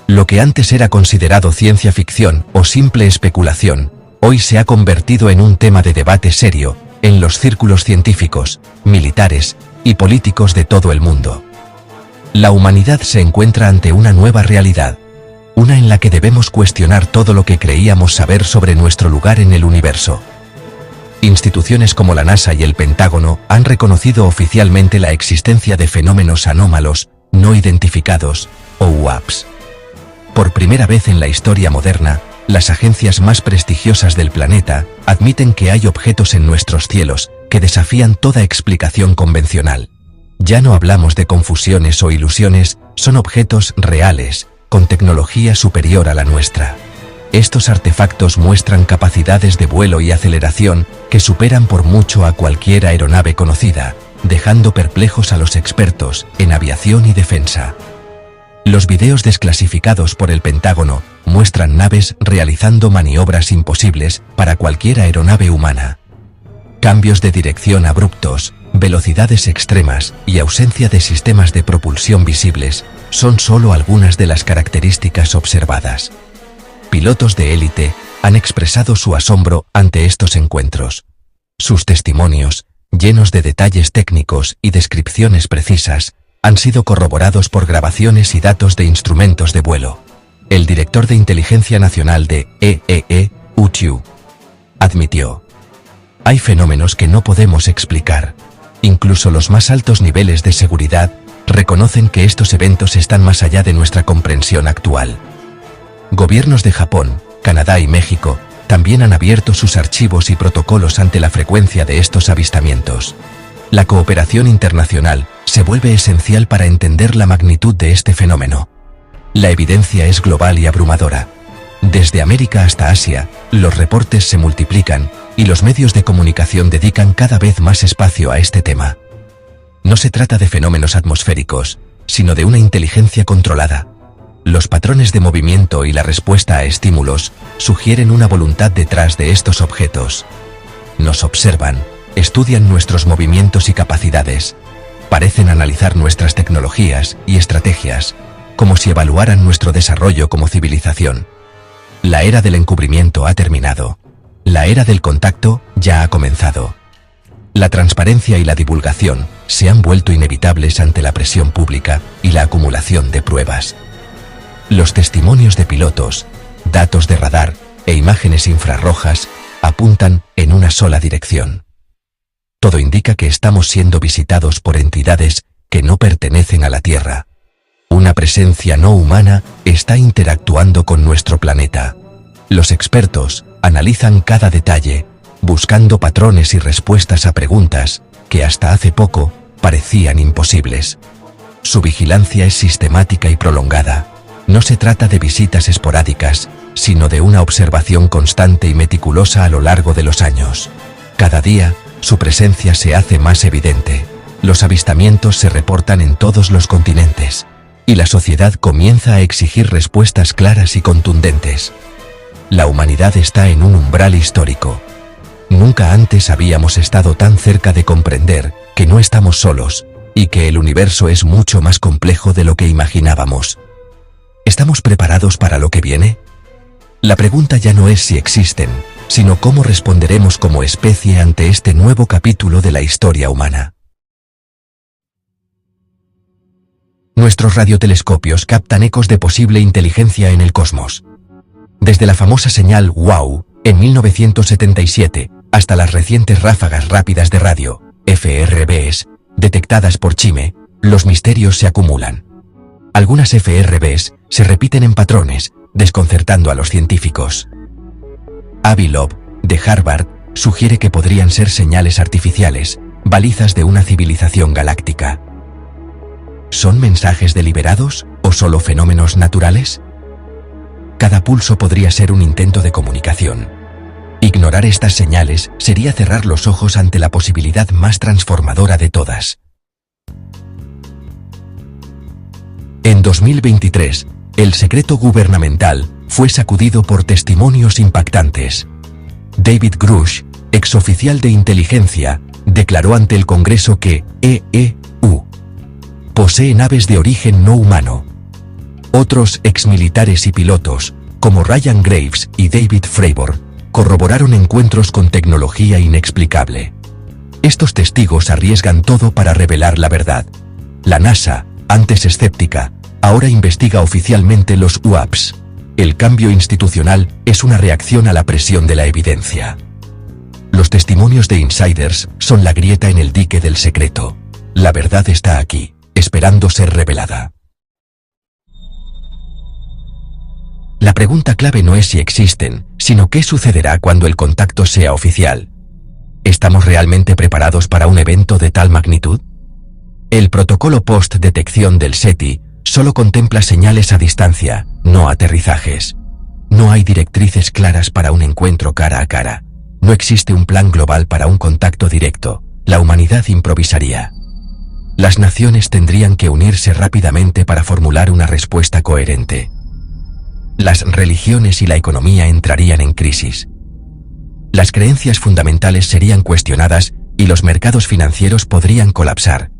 Lo que antes era considerado ciencia ficción o simple especulación, hoy se ha convertido en un tema de debate serio en los círculos científicos, militares y políticos de todo el mundo. La humanidad se encuentra ante una nueva realidad, una en la que debemos cuestionar todo lo que creíamos saber sobre nuestro lugar en el universo. Instituciones como la NASA y el Pentágono han reconocido oficialmente la existencia de fenómenos anómalos, no identificados, o UAPs. Por primera vez en la historia moderna, las agencias más prestigiosas del planeta admiten que hay objetos en nuestros cielos que desafían toda explicación convencional. Ya no hablamos de confusiones o ilusiones, son objetos reales, con tecnología superior a la nuestra. Estos artefactos muestran capacidades de vuelo y aceleración que superan por mucho a cualquier aeronave conocida, dejando perplejos a los expertos en aviación y defensa. Los videos desclasificados por el Pentágono muestran naves realizando maniobras imposibles para cualquier aeronave humana. Cambios de dirección abruptos, velocidades extremas y ausencia de sistemas de propulsión visibles son solo algunas de las características observadas. Pilotos de élite han expresado su asombro ante estos encuentros. Sus testimonios, llenos de detalles técnicos y descripciones precisas, han sido corroborados por grabaciones y datos de instrumentos de vuelo. El director de Inteligencia Nacional de EEE, UTU, admitió: hay fenómenos que no podemos explicar. Incluso los más altos niveles de seguridad reconocen que estos eventos están más allá de nuestra comprensión actual. Gobiernos de Japón, Canadá y México también han abierto sus archivos y protocolos ante la frecuencia de estos avistamientos. La cooperación internacional se vuelve esencial para entender la magnitud de este fenómeno. La evidencia es global y abrumadora. Desde América hasta Asia, los reportes se multiplican y los medios de comunicación dedican cada vez más espacio a este tema. No se trata de fenómenos atmosféricos, sino de una inteligencia controlada. Los patrones de movimiento y la respuesta a estímulos sugieren una voluntad detrás de estos objetos. Nos observan, estudian nuestros movimientos y capacidades, parecen analizar nuestras tecnologías y estrategias, como si evaluaran nuestro desarrollo como civilización. La era del encubrimiento ha terminado. La era del contacto ya ha comenzado. La transparencia y la divulgación se han vuelto inevitables ante la presión pública y la acumulación de pruebas. Los testimonios de pilotos, datos de radar e imágenes infrarrojas apuntan en una sola dirección. Todo indica que estamos siendo visitados por entidades que no pertenecen a la Tierra. Una presencia no humana está interactuando con nuestro planeta. Los expertos analizan cada detalle, buscando patrones y respuestas a preguntas que hasta hace poco parecían imposibles. Su vigilancia es sistemática y prolongada. No se trata de visitas esporádicas, sino de una observación constante y meticulosa a lo largo de los años. Cada día, su presencia se hace más evidente. Los avistamientos se reportan en todos los continentes, y la sociedad comienza a exigir respuestas claras y contundentes. La humanidad está en un umbral histórico. Nunca antes habíamos estado tan cerca de comprender que no estamos solos, y que el universo es mucho más complejo de lo que imaginábamos. ¿Estamos preparados para lo que viene? La pregunta ya no es si existen, sino cómo responderemos como especie ante este nuevo capítulo de la historia humana. Nuestros radiotelescopios captan ecos de posible inteligencia en el cosmos. Desde la famosa señal WOW, en 1977, hasta las recientes ráfagas rápidas de radio, FRBs, detectadas por Chime, los misterios se acumulan. Algunas FRBs se repiten en patrones, desconcertando a los científicos. Avi Loeb, de Harvard, sugiere que podrían ser señales artificiales, balizas de una civilización galáctica. ¿Son mensajes deliberados o solo fenómenos naturales? Cada pulso podría ser un intento de comunicación. Ignorar estas señales sería cerrar los ojos ante la posibilidad más transformadora de todas. En 2023, el secreto gubernamental fue sacudido por testimonios impactantes. David Grush, exoficial de inteligencia, declaró ante el Congreso que EEU posee naves de origen no humano. Otros exmilitares y pilotos, como Ryan Graves y David Fravor, corroboraron encuentros con tecnología inexplicable. Estos testigos arriesgan todo para revelar la verdad. La NASA, antes escéptica, ahora investiga oficialmente los UAPs. El cambio institucional es una reacción a la presión de la evidencia. Los testimonios de insiders son la grieta en el dique del secreto. La verdad está aquí, esperando ser revelada. La pregunta clave no es si existen, sino qué sucederá cuando el contacto sea oficial. ¿Estamos realmente preparados para un evento de tal magnitud? El protocolo post-detección del SETI solo contempla señales a distancia, no aterrizajes. No hay directrices claras para un encuentro cara a cara. No existe un plan global para un contacto directo. La humanidad improvisaría. Las naciones tendrían que unirse rápidamente para formular una respuesta coherente. Las religiones y la economía entrarían en crisis. Las creencias fundamentales serían cuestionadas y los mercados financieros podrían colapsar.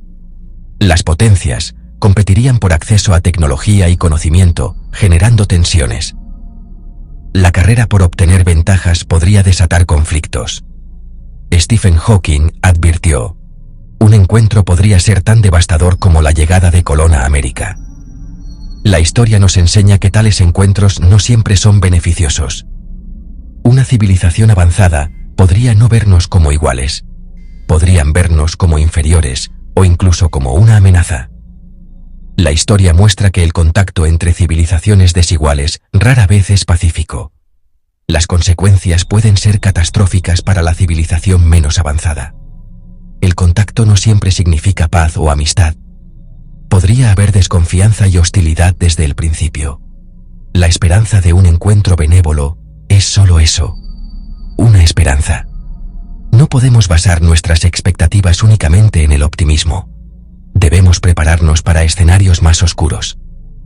Las potencias competirían por acceso a tecnología y conocimiento, generando tensiones. La carrera por obtener ventajas podría desatar conflictos. Stephen Hawking advirtió: un encuentro podría ser tan devastador como la llegada de Colón a América. La historia nos enseña que tales encuentros no siempre son beneficiosos. Una civilización avanzada podría no vernos como iguales. Podrían vernos como inferiores o incluso como una amenaza. La historia muestra que el contacto entre civilizaciones desiguales rara vez es pacífico. Las consecuencias pueden ser catastróficas para la civilización menos avanzada. El contacto no siempre significa paz o amistad. Podría haber desconfianza y hostilidad desde el principio. La esperanza de un encuentro benévolo es solo eso, una esperanza. No podemos basar nuestras expectativas únicamente en el optimismo. Debemos prepararnos para escenarios más oscuros.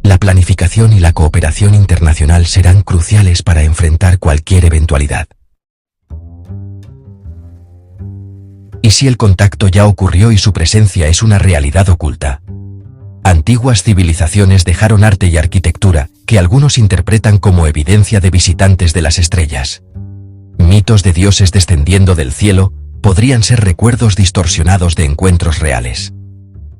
La planificación y la cooperación internacional serán cruciales para enfrentar cualquier eventualidad. ¿Y si el contacto ya ocurrió y su presencia es una realidad oculta? Antiguas civilizaciones dejaron arte y arquitectura, que algunos interpretan como evidencia de visitantes de las estrellas. Mitos de dioses descendiendo del cielo podrían ser recuerdos distorsionados de encuentros reales.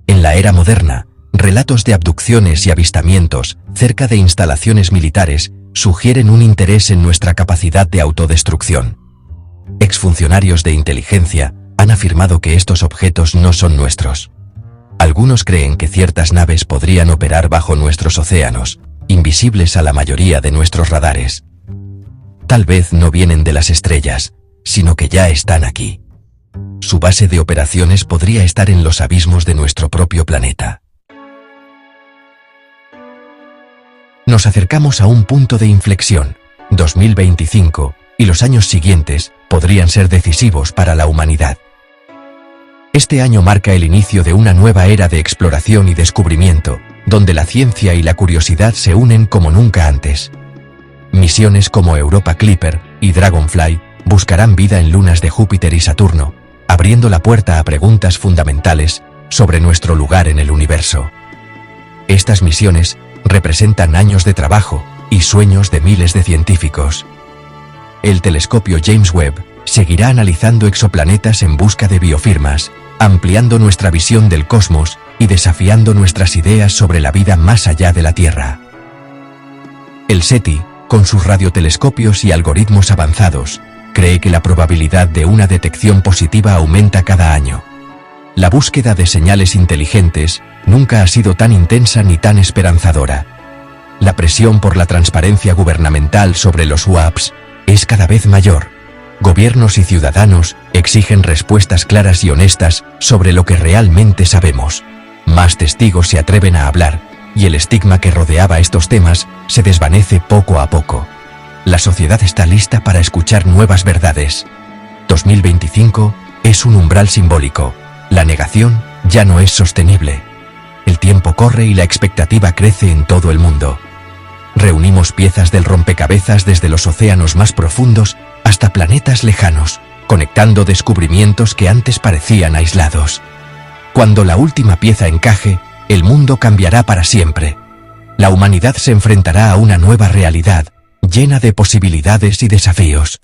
En la era moderna, relatos de abducciones y avistamientos cerca de instalaciones militares sugieren un interés en nuestra capacidad de autodestrucción. Exfuncionarios de inteligencia han afirmado que estos objetos no son nuestros. Algunos creen que ciertas naves podrían operar bajo nuestros océanos, invisibles a la mayoría de nuestros radares. Tal vez no vienen de las estrellas, sino que ya están aquí. Su base de operaciones podría estar en los abismos de nuestro propio planeta. Nos acercamos a un punto de inflexión. 2025 y los años siguientes podrían ser decisivos para la humanidad. Este año marca el inicio de una nueva era de exploración y descubrimiento, donde la ciencia y la curiosidad se unen como nunca antes. Misiones como Europa Clipper y Dragonfly buscarán vida en lunas de Júpiter y Saturno, abriendo la puerta a preguntas fundamentales sobre nuestro lugar en el universo. Estas misiones representan años de trabajo y sueños de miles de científicos. El telescopio James Webb seguirá analizando exoplanetas en busca de biofirmas, ampliando nuestra visión del cosmos y desafiando nuestras ideas sobre la vida más allá de la Tierra. El SETI, con sus radiotelescopios y algoritmos avanzados, cree que la probabilidad de una detección positiva aumenta cada año. La búsqueda de señales inteligentes nunca ha sido tan intensa ni tan esperanzadora. La presión por la transparencia gubernamental sobre los UAPs es cada vez mayor. Gobiernos y ciudadanos exigen respuestas claras y honestas sobre lo que realmente sabemos. Más testigos se atreven a hablar, y el estigma que rodeaba estos temas se desvanece poco a poco. La sociedad está lista para escuchar nuevas verdades. 2025 es un umbral simbólico. La negación ya no es sostenible. El tiempo corre y la expectativa crece en todo el mundo. Reunimos piezas del rompecabezas desde los océanos más profundos hasta planetas lejanos, conectando descubrimientos que antes parecían aislados. Cuando la última pieza encaje, el mundo cambiará para siempre. La humanidad se enfrentará a una nueva realidad, llena de posibilidades y desafíos.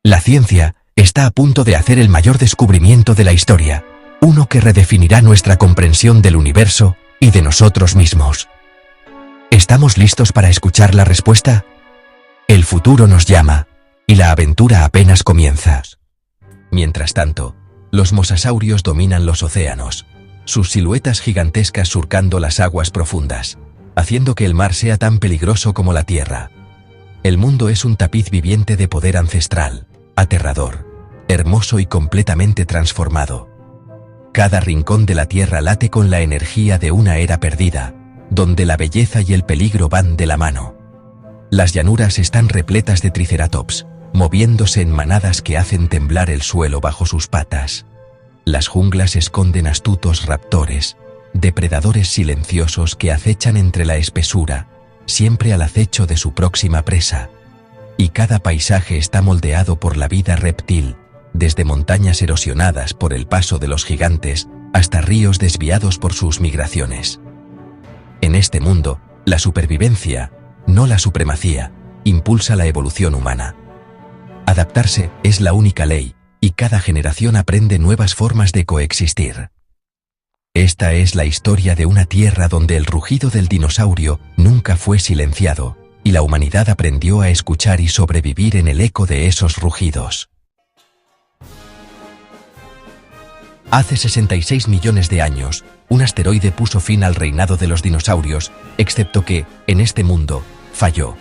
La ciencia está a punto de hacer el mayor descubrimiento de la historia, uno que redefinirá nuestra comprensión del universo y de nosotros mismos. ¿Estamos listos para escuchar la respuesta? El futuro nos llama, y la aventura apenas comienza. Mientras tanto, los mosasaurios dominan los océanos, sus siluetas gigantescas surcando las aguas profundas, haciendo que el mar sea tan peligroso como la tierra. El mundo es un tapiz viviente de poder ancestral, aterrador, hermoso y completamente transformado. Cada rincón de la tierra late con la energía de una era perdida, donde la belleza y el peligro van de la mano. Las llanuras están repletas de triceratops, moviéndose en manadas que hacen temblar el suelo bajo sus patas. Las junglas esconden astutos raptores, depredadores silenciosos que acechan entre la espesura, siempre al acecho de su próxima presa. Y cada paisaje está moldeado por la vida reptil, desde montañas erosionadas por el paso de los gigantes hasta ríos desviados por sus migraciones. En este mundo, la supervivencia, no la supremacía, impulsa la evolución humana. Adaptarse es la única ley, y cada generación aprende nuevas formas de coexistir. Esta es la historia de una tierra donde el rugido del dinosaurio nunca fue silenciado, y la humanidad aprendió a escuchar y sobrevivir en el eco de esos rugidos. Hace 66 millones de años, un asteroide puso fin al reinado de los dinosaurios, excepto que, en este mundo, falló.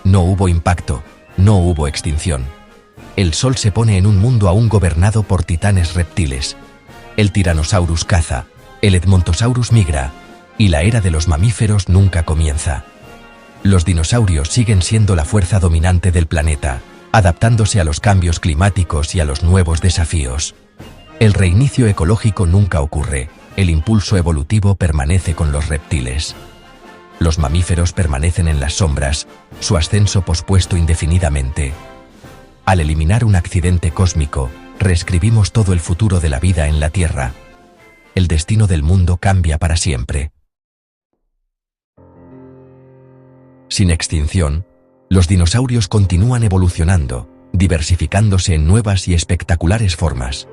No hubo impacto, no hubo extinción. El Sol se pone en un mundo aún gobernado por titanes reptiles. El Tyrannosaurus caza, el Edmontosaurus migra, y la era de los mamíferos nunca comienza. Los dinosaurios siguen siendo la fuerza dominante del planeta, adaptándose a los cambios climáticos y a los nuevos desafíos. El reinicio ecológico nunca ocurre, el impulso evolutivo permanece con los reptiles. Los mamíferos permanecen en las sombras, su ascenso pospuesto indefinidamente. Al eliminar un accidente cósmico, reescribimos todo el futuro de la vida en la Tierra. El destino del mundo cambia para siempre. Sin extinción, los dinosaurios continúan evolucionando, diversificándose en nuevas y espectaculares formas.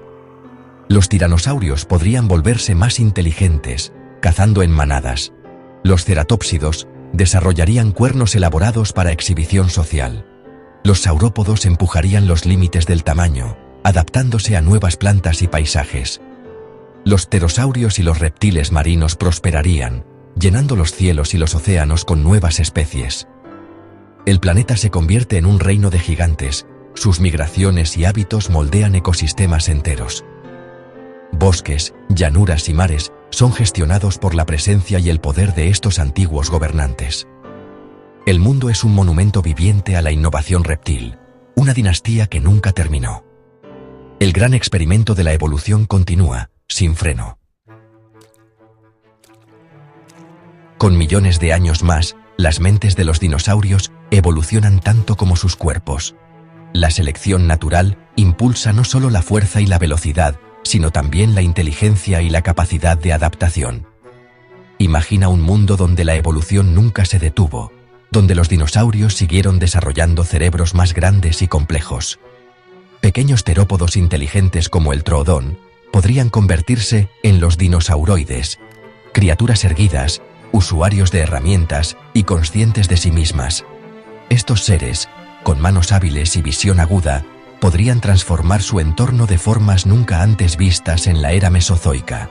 Los tiranosaurios podrían volverse más inteligentes, cazando en manadas. Los ceratópsidos desarrollarían cuernos elaborados para exhibición social. Los saurópodos empujarían los límites del tamaño, adaptándose a nuevas plantas y paisajes. Los pterosaurios y los reptiles marinos prosperarían, llenando los cielos y los océanos con nuevas especies. El planeta se convierte en un reino de gigantes, sus migraciones y hábitos moldean ecosistemas enteros. Bosques, llanuras y mares son gestionados por la presencia y el poder de estos antiguos gobernantes. El mundo es un monumento viviente a la innovación reptil, una dinastía que nunca terminó. El gran experimento de la evolución continúa, sin freno. Con millones de años más, las mentes de los dinosaurios evolucionan tanto como sus cuerpos. La selección natural impulsa no solo la fuerza y la velocidad, sino también la inteligencia y la capacidad de adaptación. Imagina un mundo donde la evolución nunca se detuvo, donde los dinosaurios siguieron desarrollando cerebros más grandes y complejos. Pequeños terópodos inteligentes como el troodón podrían convertirse en los dinosauroides, criaturas erguidas, usuarios de herramientas y conscientes de sí mismas. Estos seres, con manos hábiles y visión aguda, podrían transformar su entorno de formas nunca antes vistas en la era mesozoica.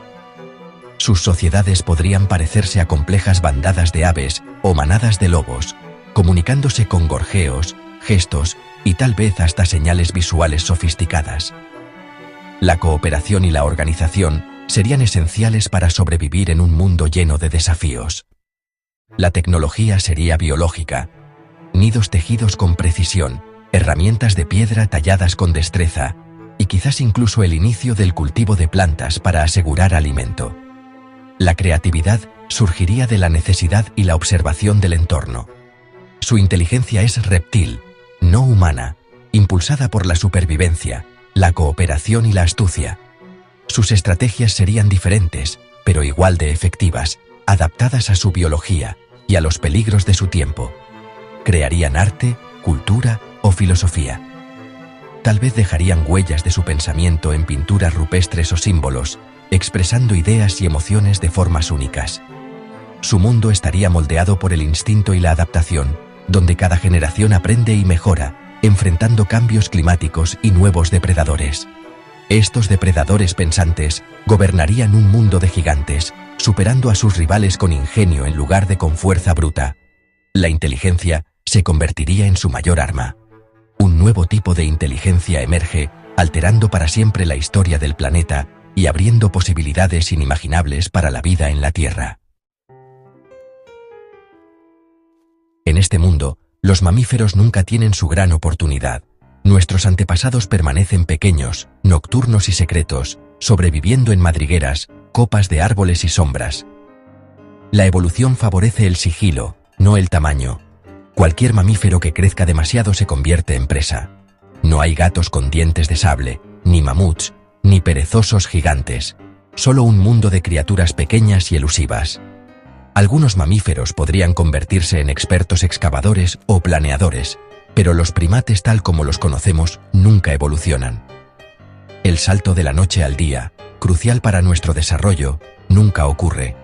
Sus sociedades podrían parecerse a complejas bandadas de aves o manadas de lobos, comunicándose con gorjeos, gestos y tal vez hasta señales visuales sofisticadas. La cooperación y la organización serían esenciales para sobrevivir en un mundo lleno de desafíos. La tecnología sería biológica, nidos tejidos con precisión, herramientas de piedra talladas con destreza, y quizás incluso el inicio del cultivo de plantas para asegurar alimento. La creatividad surgiría de la necesidad y la observación del entorno. Su inteligencia es reptil, no humana, impulsada por la supervivencia, la cooperación y la astucia. Sus estrategias serían diferentes, pero igual de efectivas, adaptadas a su biología y a los peligros de su tiempo. Crearían arte, cultura o filosofía. Tal vez dejarían huellas de su pensamiento en pinturas rupestres o símbolos, expresando ideas y emociones de formas únicas. Su mundo estaría moldeado por el instinto y la adaptación, donde cada generación aprende y mejora, enfrentando cambios climáticos y nuevos depredadores. Estos depredadores pensantes gobernarían un mundo de gigantes, superando a sus rivales con ingenio en lugar de con fuerza bruta. La inteligencia se convertiría en su mayor arma. Un nuevo tipo de inteligencia emerge, alterando para siempre la historia del planeta y abriendo posibilidades inimaginables para la vida en la Tierra. En este mundo, Los mamíferos nunca tienen su gran oportunidad. Nuestros antepasados permanecen pequeños, nocturnos y secretos, sobreviviendo en madrigueras, copas de árboles y sombras. La evolución favorece el sigilo, no el tamaño. Cualquier mamífero que crezca demasiado se convierte en presa. No hay gatos con dientes de sable, ni mamuts, ni perezosos gigantes. Solo un mundo de criaturas pequeñas y elusivas. Algunos mamíferos podrían convertirse en expertos excavadores o planeadores, pero los primates tal como los conocemos nunca evolucionan. El salto de la noche al día, crucial para nuestro desarrollo, nunca ocurre.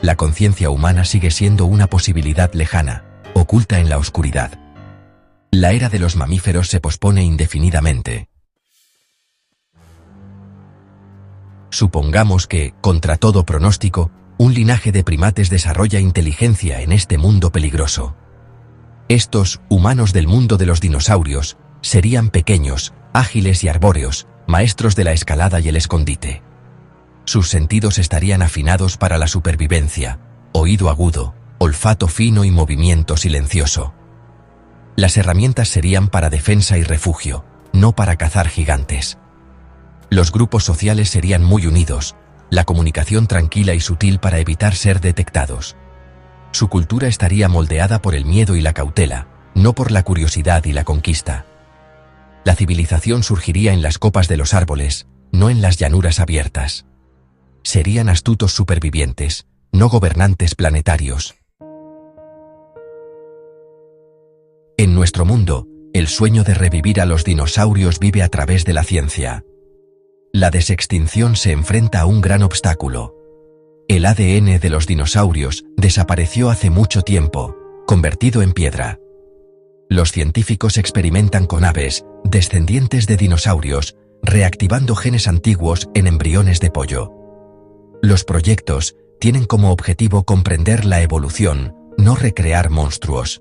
La conciencia humana sigue siendo una posibilidad lejana, oculta en la oscuridad. La era de los mamíferos se pospone indefinidamente. Supongamos que, contra todo pronóstico, un linaje de primates desarrolla inteligencia en este mundo peligroso. Estos, humanos del mundo de los dinosaurios, serían pequeños, ágiles y arbóreos, maestros de la escalada y el escondite. Sus sentidos estarían afinados para la supervivencia, oído agudo, olfato fino y movimiento silencioso. Las herramientas serían para defensa y refugio, no para cazar gigantes. Los grupos sociales serían muy unidos, la comunicación tranquila y sutil para evitar ser detectados. Su cultura estaría moldeada por el miedo y la cautela, no por la curiosidad y la conquista. La civilización surgiría en las copas de los árboles, no en las llanuras abiertas. Serían astutos supervivientes, no gobernantes planetarios. En nuestro mundo, el sueño de revivir a los dinosaurios vive a través de la ciencia. La desextinción se enfrenta a un gran obstáculo. El ADN de los dinosaurios desapareció hace mucho tiempo, convertido en piedra. Los científicos experimentan con aves, descendientes de dinosaurios, reactivando genes antiguos en embriones de pollo. Los proyectos tienen como objetivo comprender la evolución, no recrear monstruos.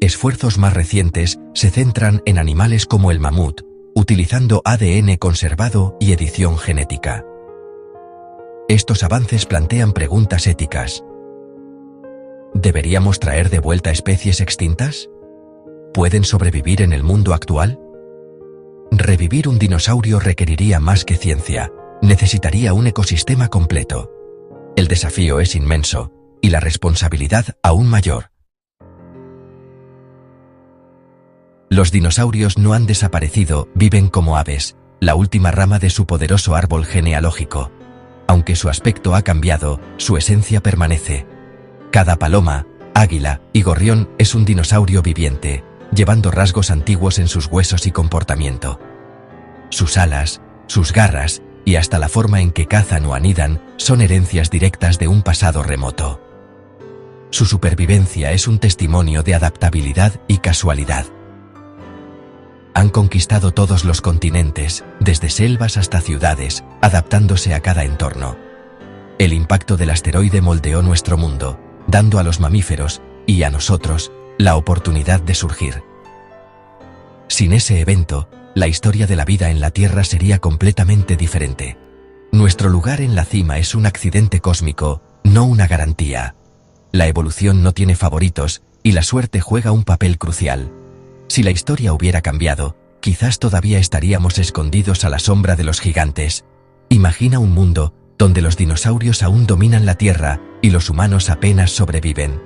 Esfuerzos más recientes se centran en animales como el mamut, utilizando ADN conservado y edición genética. Estos avances plantean preguntas éticas. ¿Deberíamos traer de vuelta especies extintas? ¿Pueden sobrevivir en el mundo actual? Revivir un dinosaurio requeriría más que ciencia, necesitaría un ecosistema completo. El desafío es inmenso, y la responsabilidad aún mayor. Los dinosaurios no han desaparecido, viven como aves, la última rama de su poderoso árbol genealógico. Aunque su aspecto ha cambiado, su esencia permanece. Cada paloma, águila y gorrión es un dinosaurio viviente, llevando rasgos antiguos en sus huesos y comportamiento. Sus alas, sus garras y hasta la forma en que cazan o anidan son herencias directas de un pasado remoto. Su supervivencia es un testimonio de adaptabilidad y casualidad. Han conquistado todos los continentes, desde selvas hasta ciudades, adaptándose a cada entorno. El impacto del asteroide moldeó nuestro mundo, dando a los mamíferos, y a nosotros, la oportunidad de surgir. Sin ese evento, la historia de la vida en la Tierra sería completamente diferente. Nuestro lugar en la cima es un accidente cósmico, no una garantía. La evolución no tiene favoritos, y la suerte juega un papel crucial. Si la historia hubiera cambiado, quizás todavía estaríamos escondidos a la sombra de los gigantes. Imagina un mundo donde los dinosaurios aún dominan la Tierra y los humanos apenas sobreviven.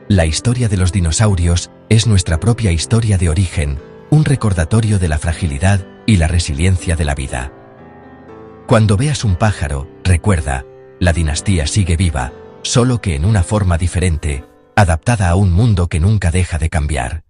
La historia de los dinosaurios es nuestra propia historia de origen, un recordatorio de la fragilidad y la resiliencia de la vida. Cuando veas un pájaro, recuerda, la dinastía sigue viva, solo que en una forma diferente, adaptada a un mundo que nunca deja de cambiar.